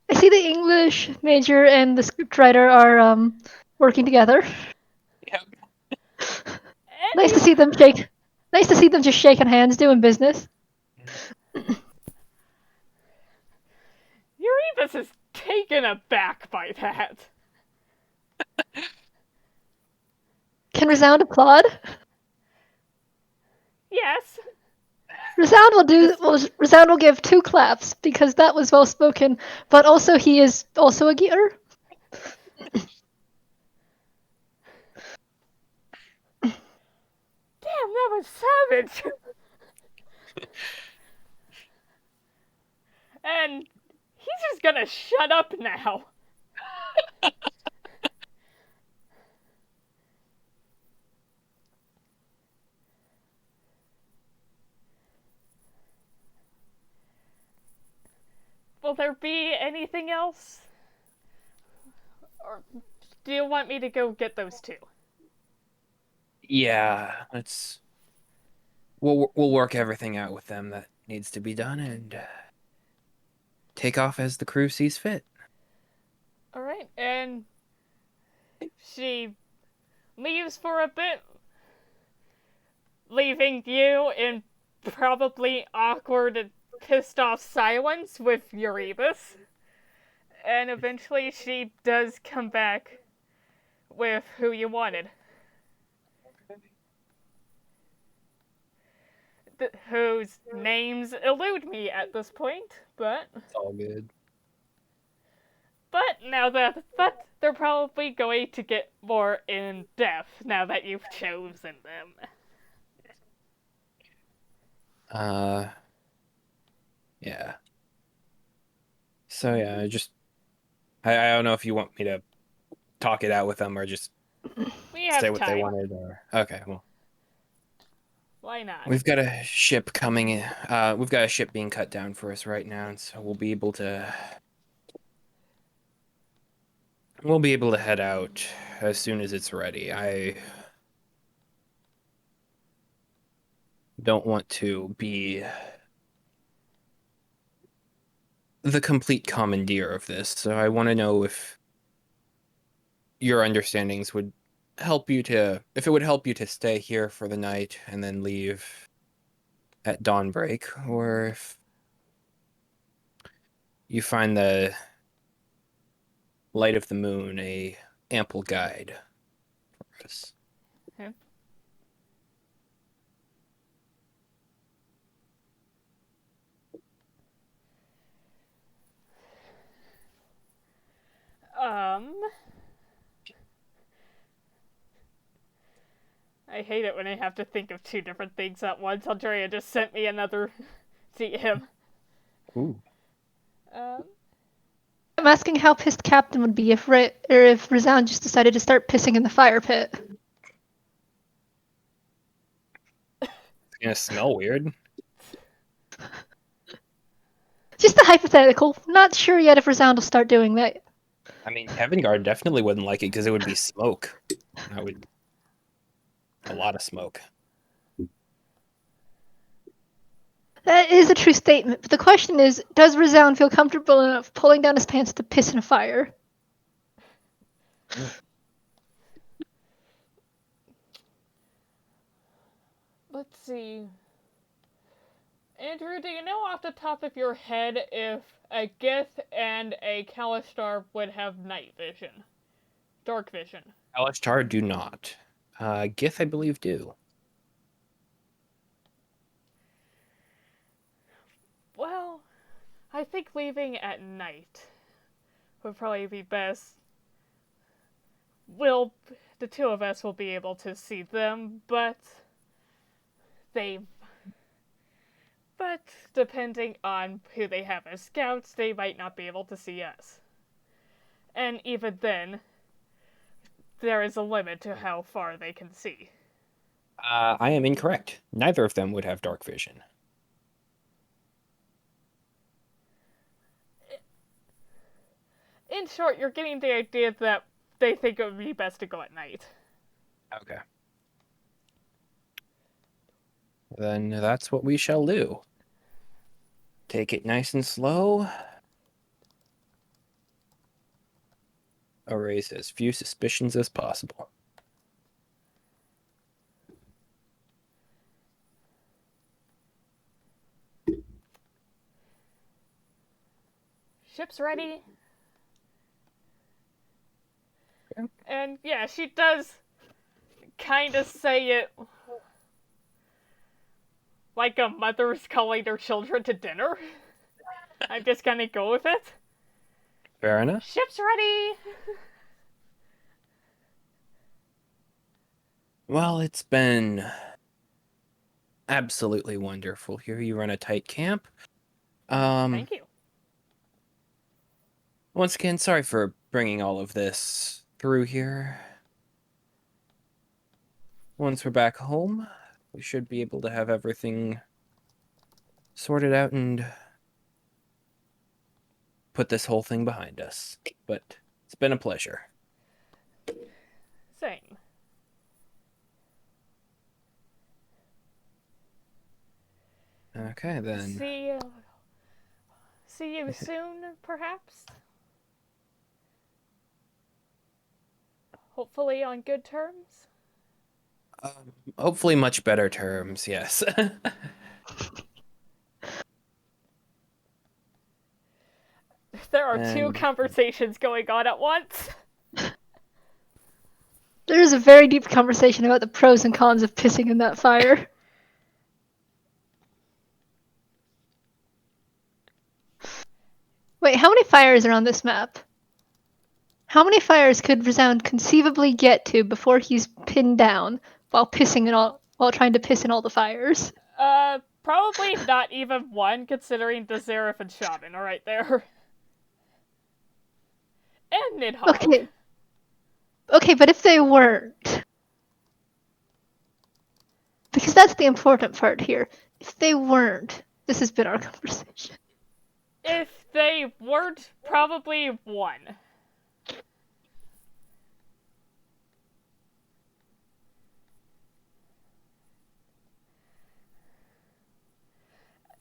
I see the English major and the scriptwriter are working together. Yep. Nice to see them shake. Nice to see them just shaking hands, doing business. Erebus is taken aback by that. Can Resound applaud? Yes. Resound will give 2 claps because that was well spoken, but also he is also a gear. Damn, that was savage. And he's just gonna shut up now. Will there be anything else? Or do you want me to go get those 2? Yeah, we'll work everything out with them that needs to be done and take off as the crew sees fit. Alright, and she leaves for a bit, leaving you in probably awkward and pissed off silence with Erebus. And eventually she does come back with who you wanted. Whose names elude me at this point, but... It's all good. But now that they're probably going to get more in depth now that you've chosen them. Yeah. So yeah, just I don't know if you want me to talk it out with them or just say what they wanted. Or okay, well, why not? we've got a ship coming in. We've got a ship being cut down for us right now, and so we'll be able to head out as soon as it's ready. I don't want to be the complete commandeer of this, so I want to know if your understandings would help you to, if it would help you to stay here for the night and then leave at dawnbreak, or if you find the light of the moon a ample guide for us. Okay. I hate it when I have to think of two different things at once. Andrea just sent me another DM. Ooh. I'm asking how pissed Captain would be if Resound just decided to start pissing in the fire pit. It's gonna smell weird. Just a hypothetical. Not sure yet if Resound will start doing that. I mean, Tevngard definitely wouldn't like it because it would be smoke. That would... a lot of smoke. That is a true statement, but the question is, does Resound feel comfortable enough pulling down his pants to piss in a fire? Let's see. Andrew, do you know off the top of your head if a Gith and a Kalashtar would have night vision? Dark vision. Kalashtar do not. Gith, I believe, do. Well, I think leaving at night would probably be best. The two of us will be able to see them, but depending on who they have as scouts, they might not be able to see us. And even then, there is a limit to how far they can see. I am incorrect. Neither of them would have dark vision. In short, you're getting the idea that they think it would be best to go at night. Okay. Then that's what we shall do. Take it nice and slow. Erase as few suspicions as possible. Ship's ready. Okay. And yeah, she does kind of say it like a mother's calling their children to dinner. I'm just gonna go with it. Fair enough. Ship's ready! Well, it's been absolutely wonderful here. You run a tight camp. Thank you. Once again, sorry for bringing all of this through here. Once we're back home, we should be able to have everything sorted out and put this whole thing behind us. But it's been a pleasure. Same. Okay, then. See you soon, perhaps? Hopefully on good terms? Hopefully much better terms, yes. There are two conversations going on at once. There is a very deep conversation about the pros and cons of pissing in that fire. Wait, how many fires are on this map? How many fires could Resound conceivably get to before he's pinned down while trying to piss in all the fires? Probably not even one, considering the Xerath and Shaman are right there. and Nidhogg. Okay, but if they weren't... Because that's the important part here. If they weren't, this has been our conversation. If they weren't, probably one.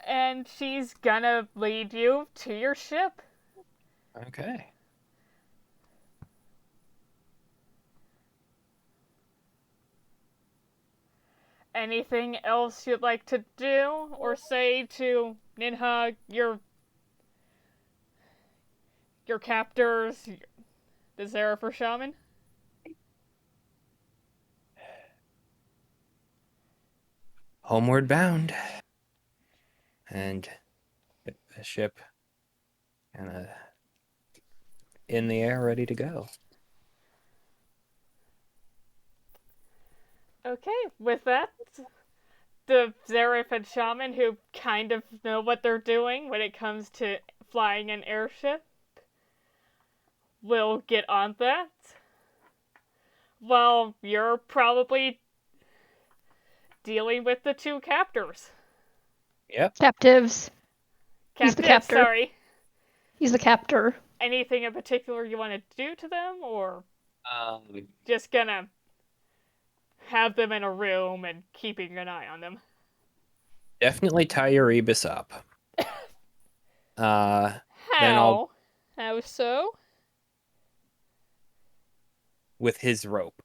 And she's gonna lead you to your ship. Okay. Anything else you'd like to do or say to Nidhogg, your captors, the Zeraphir Shaman? Homeward bound. And the ship kind of in the air, ready to go. Okay, with that, the Zeraphid Shaman, who kind of know what they're doing when it comes to flying an airship, will get on that. While you're probably dealing with the two captors. Yep. Captives. He's the captor. Sorry. He's the captor. Anything in particular you want to do to them, or just gonna have them in a room and keeping an eye on them? Definitely tie Erebus up. How? Then I'll... How so? With his rope.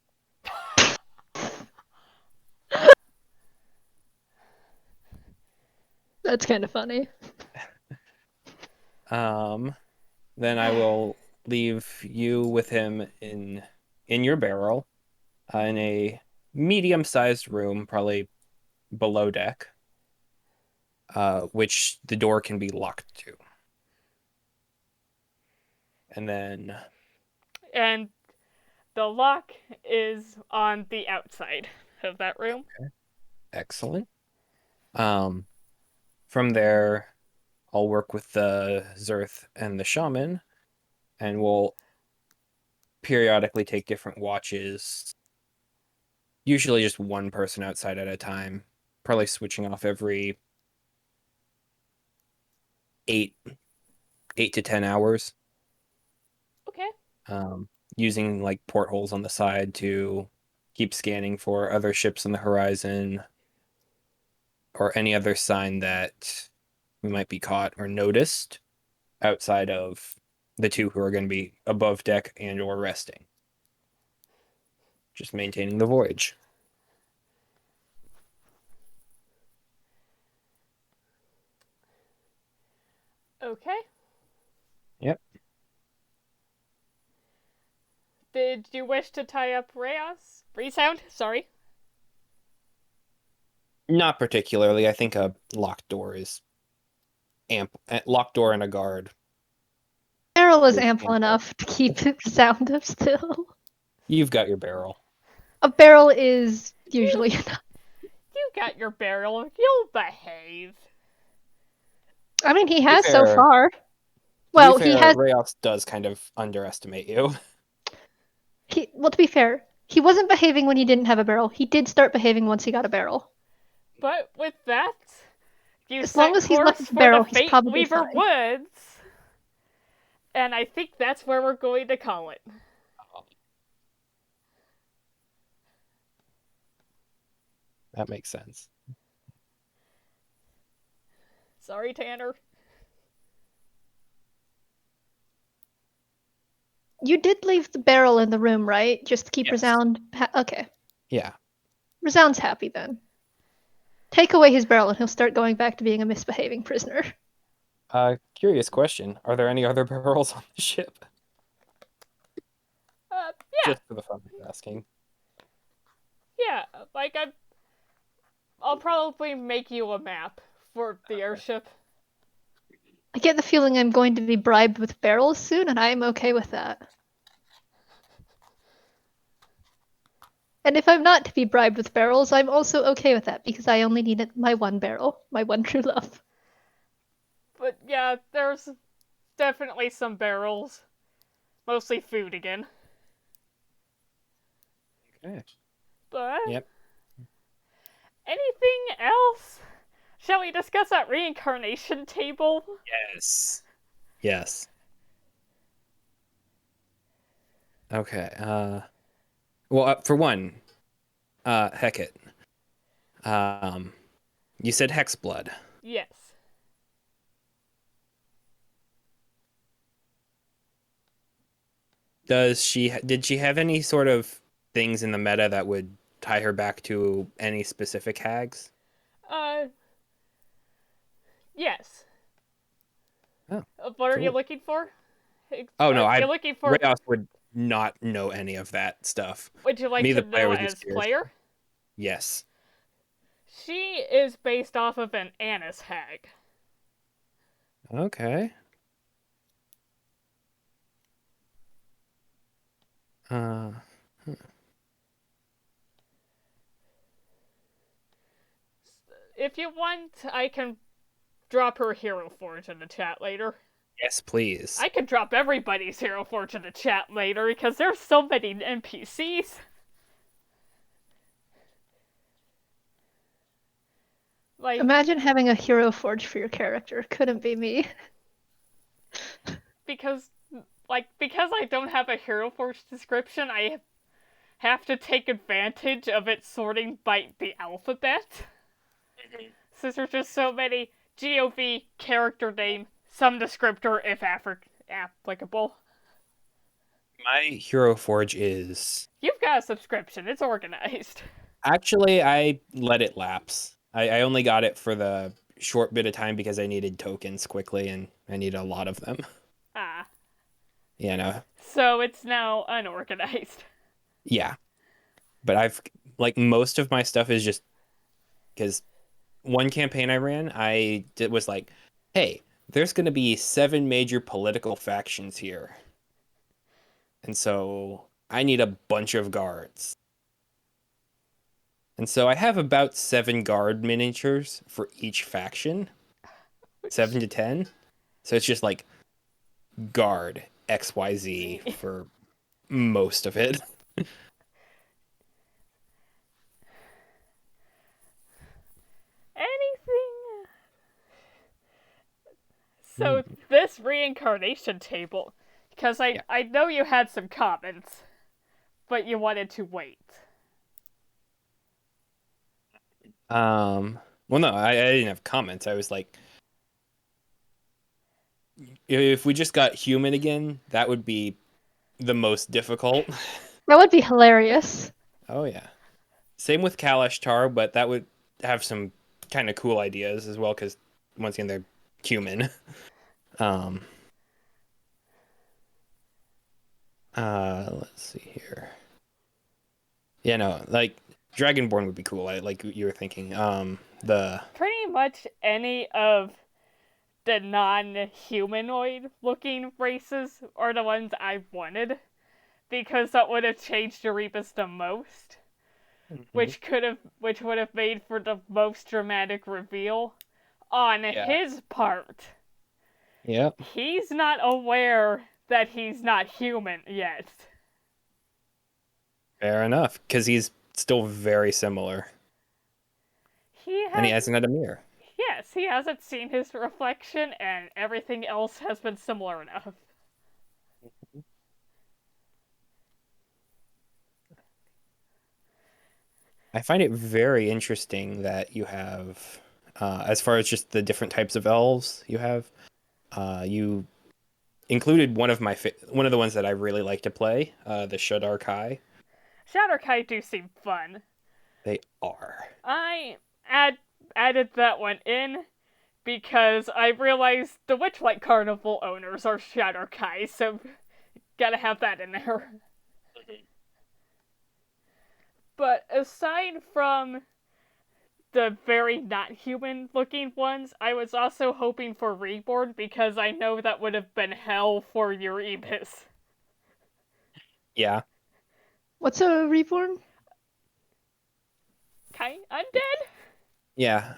That's kind of funny. Then I will leave you with him in your barrel, in a medium-sized room, probably below deck, which the door can be locked to. And then... And the lock is on the outside of that room. Okay. Excellent. From there, I'll work with the Zerth and the Shaman, and we'll periodically take different watches. Usually just one person outside at a time. Probably switching off every 8 to 10 hours. Okay. Using like portholes on the side to keep scanning for other ships on the horizon or any other sign that we might be caught or noticed outside of the two who are going to be above deck and or resting. Just maintaining the voyage. Okay. Yep. Did you wish to tie up Resound? Sorry. Not particularly. I think a locked door is ample. Locked door and a guard. Barrel is ample enough to keep Sound up still. You've got your barrel. A barrel is usually enough. You got your barrel. You'll behave. I mean, he has so far. Well, he has. Rayos does kind of underestimate you. Well, to be fair, he wasn't behaving when he didn't have a barrel. He did start behaving once he got a barrel. But with that, as long as he's left the barrel, he's probably Weaver fine. Woods, and I think that's where we're going to call it. That makes sense. Sorry, Tanner. You did leave the barrel in the room, right? Just to keep Resound... Okay. Yeah. Resound's happy then. Take away his barrel and he'll start going back to being a misbehaving prisoner. Curious question. Are there any other barrels on the ship? Yeah. Just for the fun of asking. Yeah, like I'll probably make you a map for the airship. I get the feeling I'm going to be bribed with barrels soon, and I'm okay with that. And if I'm not to be bribed with barrels, I'm also okay with that, because I only needed my one barrel, my one true love. But yeah, there's definitely some barrels Mostly food again. Okay. But Yep. anything else? Shall we discuss that reincarnation table? Yes. Yes. Okay. Well, for one, Hecate. You said Hexblood. Yes. Did she have any sort of things in the meta that would tie her back to any specific hags? Yes. Oh, what are you cool. looking for? Oh no, You're looking for. Rayos would not know any of that stuff. Would you like Me, to the player, know was just as curious. player? Yes. She is based off of an Annis hag. Okay. If you want, I can drop her hero forge in the chat later. Yes, please. I could drop everybody's hero forge in the chat later because there's so many NPCs. Like, imagine having a hero forge for your character. Couldn't be me. because I don't have a hero forge description, I have to take advantage of it sorting by the alphabet. Since there's just so many GOV, character name, some descriptor if applicable. My hero forge is... You've got a subscription, it's organized. Actually, I let it lapse. I only got it for the short bit of time because I needed tokens quickly, and I need a lot of them. Ah. You know? So it's now unorganized. Yeah. But most of my stuff is just... Because one campaign I ran, was like, hey, there's going to be 7 major political factions here. And so I need a bunch of guards. And so I have about 7 guard miniatures for each faction. 7 to 10. So it's just like guard XYZ for most of it. Anything? So this reincarnation table, because I know you had some comments, but you wanted to wait. Well, no, I didn't have comments. I was like, if we just got human again, that would be the most difficult. That would be hilarious. Oh, yeah. Same with Kalashtar, but that would have some kind of cool ideas as well, because once again, they're human. Let's see here. Yeah, no, like Dragonborn would be cool. Like you were thinking. Pretty much any of the non-humanoid looking races are the ones I wanted, because that would have changed Erebus the most, which would have made for the most dramatic reveal on his part. Yep. He's not aware that he's not human yet. Fair enough, because he's still very similar. And he hasn't had a mirror. Yes, he hasn't seen his reflection, and everything else has been similar enough. I find it very interesting that you have, as far as just the different types of elves you have, you included one of the ones that I really like to play, the Shadar Kai. Shadar Kai do seem fun. They are. I added that one in because I realized the Witchlight Carnival owners are Shadar Kai, so gotta have that in there. But aside from the very not human looking ones, I was also hoping for Reborn because I know that would have been hell for Erebus. Yeah. What's a reborn? Undead? Yeah.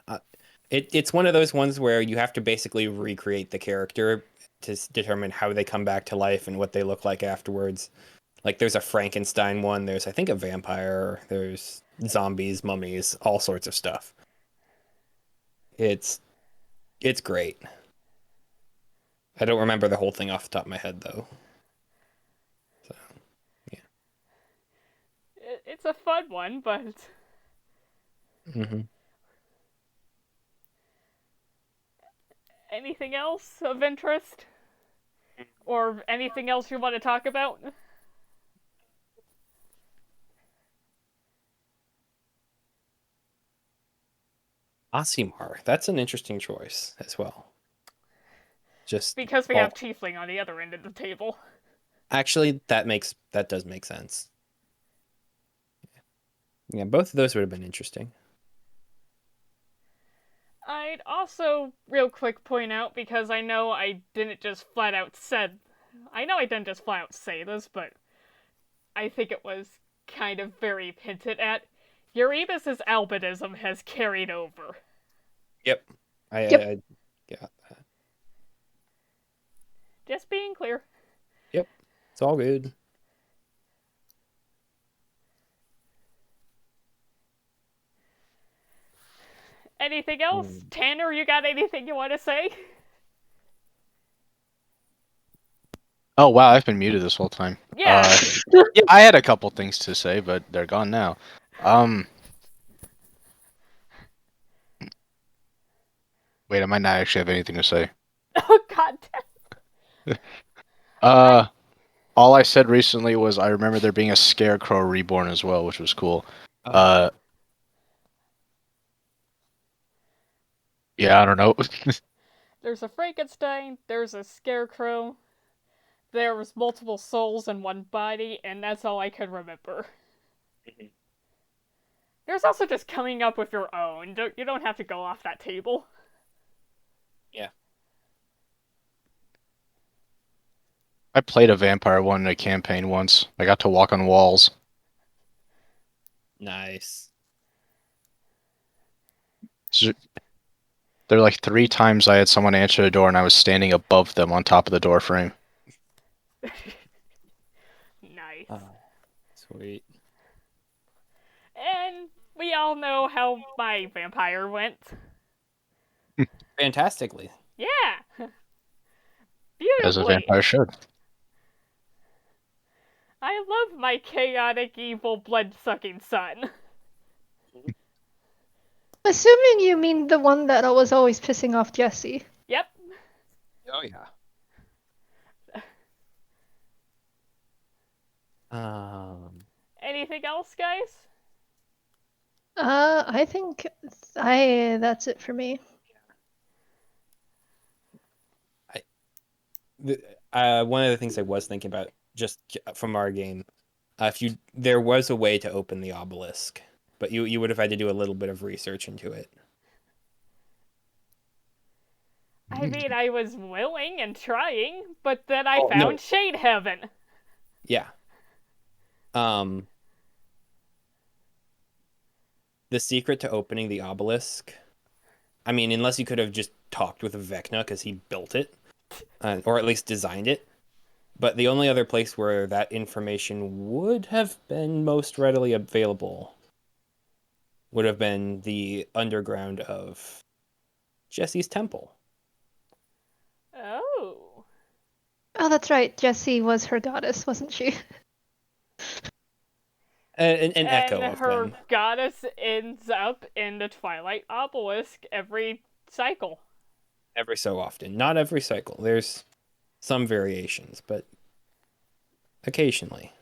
It's one of those ones where you have to basically recreate the character to determine how they come back to life and what they look like afterwards. Like there's a Frankenstein one, there's I think a vampire, there's zombies, mummies, all sorts of stuff. It's great. I don't remember the whole thing off the top of my head though. So, yeah. It's a fun one, but anything else of interest? Or anything else you want to talk about? Aasimar, that's an interesting choice as well. Just because we have Tiefling on the other end of the table. Actually, that does make sense. Yeah, both of those would have been interesting. I'd also real quick point out, because I know I didn't just flat out say this, but I think it was kind of very hinted at. Erebus' albinism has carried over. Yep. I got that. Just being clear. Yep. It's all good. Anything else? Tanner, you got anything you want to say? Oh wow, I've been muted this whole time. Yeah. Yeah, I had a couple things to say, but they're gone now. Wait, I might not actually have anything to say. Oh god damn. All I said recently was I remember there being a Scarecrow reborn as well, which was cool. Yeah, I don't know. There's a Frankenstein, there's a Scarecrow, there was multiple souls in one body, and that's all I can remember. There's also just coming up with your own. You don't have to go off that table. Yeah. I played a vampire one in a campaign once. I got to walk on walls. Nice. So, there were like 3 times I had someone answer the door and I was standing above them on top of the door frame. Nice. Sweet. And we all know how my vampire went. Fantastically. Yeah. Beautifully. As a vampire should. I love my chaotic, evil, blood-sucking son. Assuming you mean the one that was always pissing off Jesse. Yep. Oh yeah. Anything else, guys? I think that's it for me. One of the things I was thinking about just from our game, there was a way to open the obelisk, but you would have had to do a little bit of research into it. I mean, I was willing and trying, but then I found Shade Heaven. Yeah. The secret to opening the obelisk, I mean, unless you could have just talked with Vecna because he built it, or at least designed it, but the only other place where that information would have been most readily available would have been the underground of Jesse's temple. Oh. Oh, that's right. Jessie was her goddess, wasn't she? An echo of her them. Goddess ends up in the Twilight Obelisk every cycle. Every so often. Not every cycle. There's some variations, but occasionally.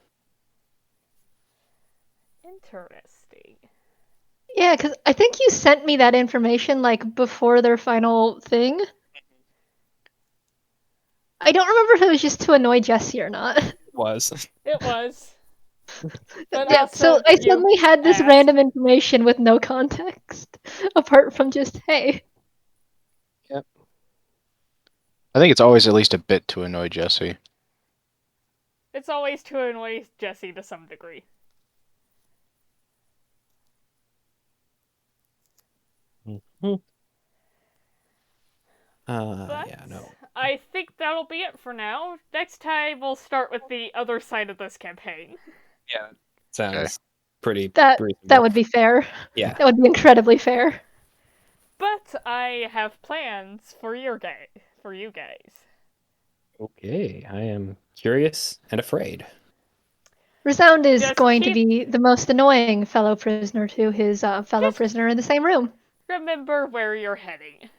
Interesting. Yeah, because I think you sent me that information like before their final thing. I don't remember if it was just to annoy Jessie or not. It was. It was. But yeah, so I suddenly had this random information with no context, apart from just, hey. Yep. I think it's always at least a bit to annoy Jessie. It's always to annoy Jessie to some degree. Yeah, no. I think that'll be it for now. Next time we'll start with the other side of this campaign. Yeah. Sounds pretty That reasonable. would be fair. Yeah. That would be incredibly fair. But I have plans for you guys. Okay, I am curious and afraid. Resound is Just going to be the most annoying fellow prisoner to his fellow prisoner in the same room. Remember where you're heading.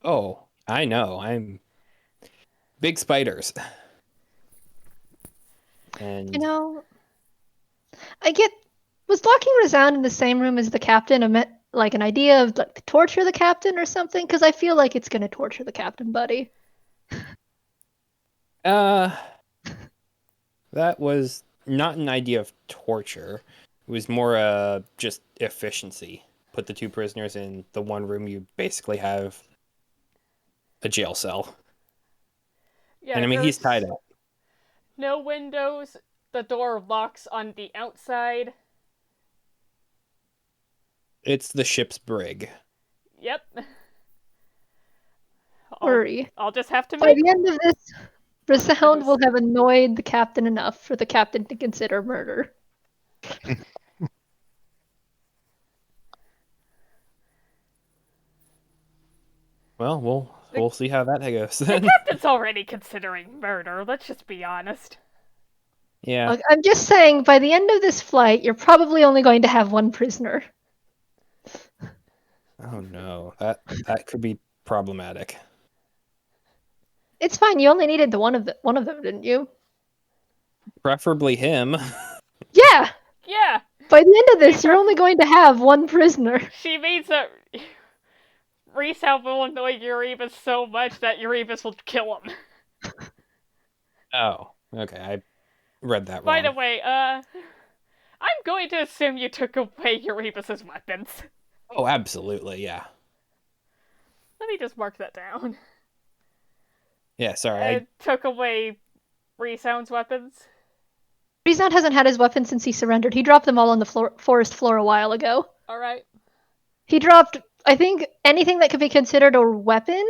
Oh, I know. I'm big spiders. And You know, was locking Resound in the same room as the captain like an idea of like torture the captain or something? Because I feel like it's gonna torture the captain, buddy. that was not an idea of torture. It was more just efficiency. Put the two prisoners in the one room, you basically have a jail cell. Yeah, And I mean, he's tied up. No windows. The door locks on the outside. It's the ship's brig. Yep. Worry. I'll just have to By the end of this, Resound will have annoyed the captain enough for the captain to consider murder. Well, we'll see how that goes. The captain's already considering murder, let's just be honest. Yeah. Look, I'm just saying, by the end of this flight, you're probably only going to have one prisoner. Oh no, that could be problematic. It's fine. You only needed one of them, didn't you? Preferably him. Yeah. Yeah. By the end of this, you're only going to have one prisoner. She means that Resound will annoy Erebus so much that Erebus will kill him. Oh, okay. I read that wrong. By the way, I'm going to assume you took away Erebus's weapons. Oh, absolutely, yeah. Let me just mark that down. Yeah, sorry. I took away Resound's weapons. Resound hasn't had his weapons since he surrendered. He dropped them all on the forest floor a while ago. Alright. He dropped, I think, anything that could be considered a weapon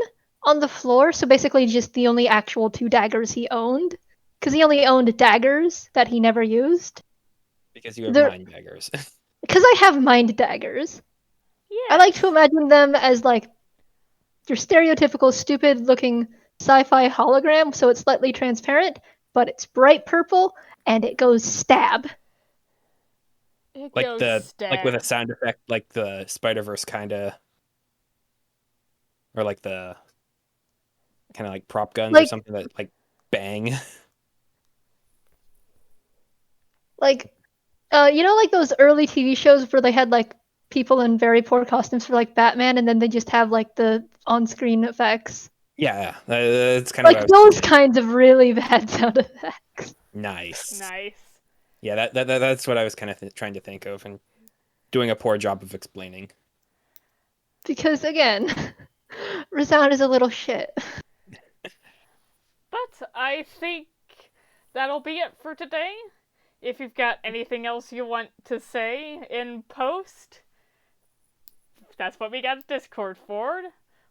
on the floor, so basically just the only actual 2 daggers he owned. Because he only owned daggers that he never used. Because you have mind daggers. Because I have mind daggers. Yeah. I like to imagine them as, like, your stereotypical stupid-looking sci-fi hologram, so it's slightly transparent, but it's bright purple, and it goes stab. Like with a sound effect, like the Spider-Verse kinda, or like the kind of like prop guns or something that like bang. Like, you know, like those early TV shows where they had like people in very poor costumes for like Batman, and then they just have like the on-screen effects. Yeah, it's kind of like those kinds of really bad sound effects. Nice. Yeah, that's what I was kind of trying to think of, and doing a poor job of explaining. Because again, Resound is a little shit. But I think that'll be it for today. If you've got anything else you want to say in post, that's what we got Discord for.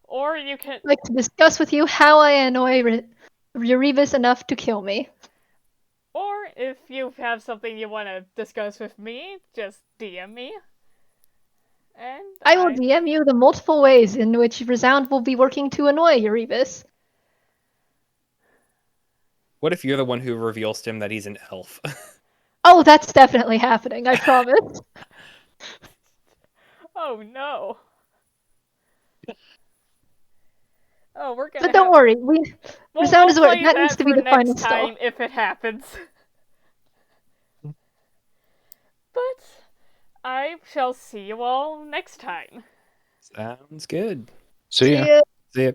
Or you can... I'd like to discuss with you how I annoy Erebus enough to kill me. Or if you have something you want to discuss with me, just DM me. And I will DM you the multiple ways in which Resound will be working to annoy Erebus. What if you're the one who reveals to him that he's an elf? Oh, that's definitely happening, I promise. Oh no. Oh, we're gonna. But don't worry, Resound is where that needs to be the final time if it happens. But I shall see you all next time. Sounds good. See ya. See ya.